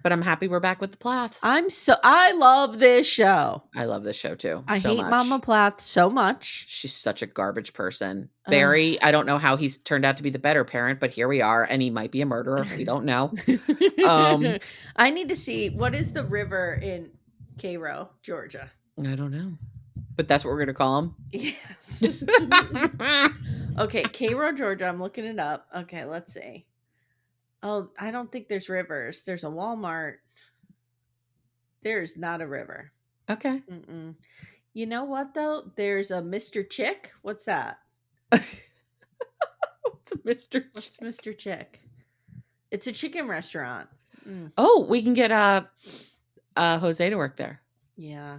But I'm happy we're back with the Plaths. I love this show. I love this show too. I hate Mama Plath so much. She's such a garbage person. Barry, I don't know how he's turned out to be the better parent, but here we are. And he might be a murderer. We don't know. I need to see, what is the river in Cairo, Georgia? I don't know. But that's what we're going to call him? Yes. Okay, Cairo, Georgia. I'm looking it up. Okay, let's see. Oh, I don't think there's rivers. There's a Walmart. There's not a river. Okay. Mm-mm. You know what, though? There's a Mr. Chick. What's that? What's a Mr. Chick? What's Mr. Chick? It's a chicken restaurant. Mm. Oh, we can get Jose to work there. Yeah.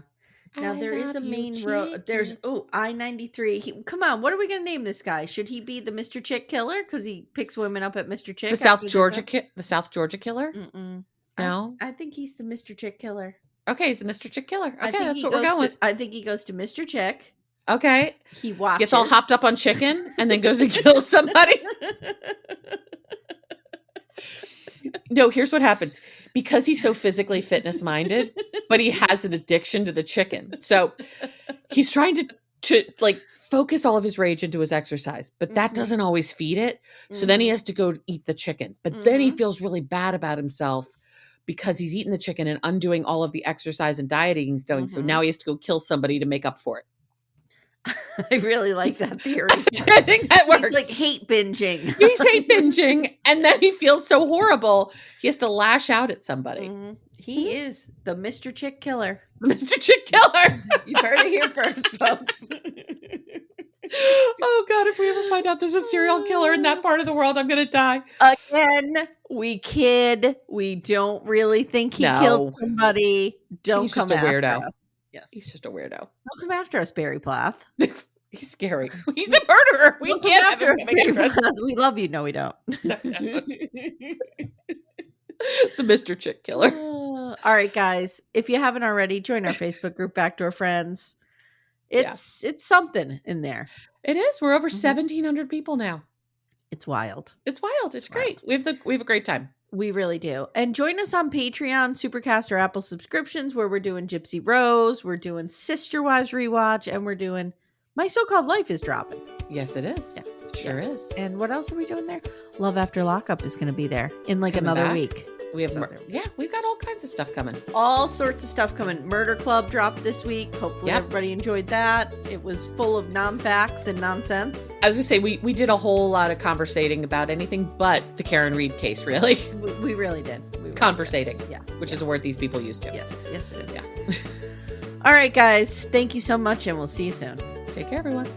Now there is a main road. There's I-93. Come on, what are we gonna name this guy? Should he be the Mr. Chick killer because he picks women up at Mr. Chick? The South Georgia killer? Mm-mm. No, I think he's the Mr. Chick killer. Okay, he's the Mr. Chick killer. Okay, that's what we're going with. I think he goes to Mr. Chick. Okay, he watches, gets all hopped up on chicken, and then goes and kills somebody. No, here's what happens. Because he's so physically fitness minded, but he has an addiction to the chicken. So he's trying to like focus all of his rage into his exercise, but that doesn't always feed it. So then he has to go eat the chicken. But then he feels really bad about himself because he's eating the chicken and undoing all of the exercise and dieting he's doing. So now he has to go kill somebody to make up for it. I really like that theory. I think that works. He's like hate binging. He's hate binging, and then he feels so horrible. He has to lash out at somebody. Mm-hmm. He is the Mr. Chick killer. Mr. Chick killer. You heard it here first, folks. Oh God, if we ever find out there's a serial killer in that part of the world, I'm going to die. Again, we kid. We don't really think he killed somebody. Don't come after us. He's just a weirdo. Yes. He's just a weirdo. Don't come after us, Barry Plath. He's scary. He's a murderer. We can't have him coming after us. We love you. No, we don't. No. The Mr. Chick killer. All right, guys. If you haven't already, join our Facebook group, Backdoor Friends. It's something in there. It is. We're over 1,700 people now. It's wild. It's wild. It's great. We have a great time. We really do. And join us on Patreon, Supercast, or Apple subscriptions, where we're doing Gypsy Rose, we're doing Sister Wives Rewatch, and we're doing My So-Called Life is dropping. Yes, it is. Yes. Sure is. And what else are we doing there? Love After Lockup is going to be there in like another week. We have we've got all kinds of stuff coming. All sorts of stuff coming. Murder Club dropped this week. Hopefully everybody enjoyed that. It was full of non-facts and nonsense. I was going to say, we did a whole lot of conversating about anything but the Karen Reed case, really. We really did. Conversating. Yeah. Which is a word these people use too. Yes, it is. Yeah. All right, guys. Thank you so much, and we'll see you soon. Take care, everyone.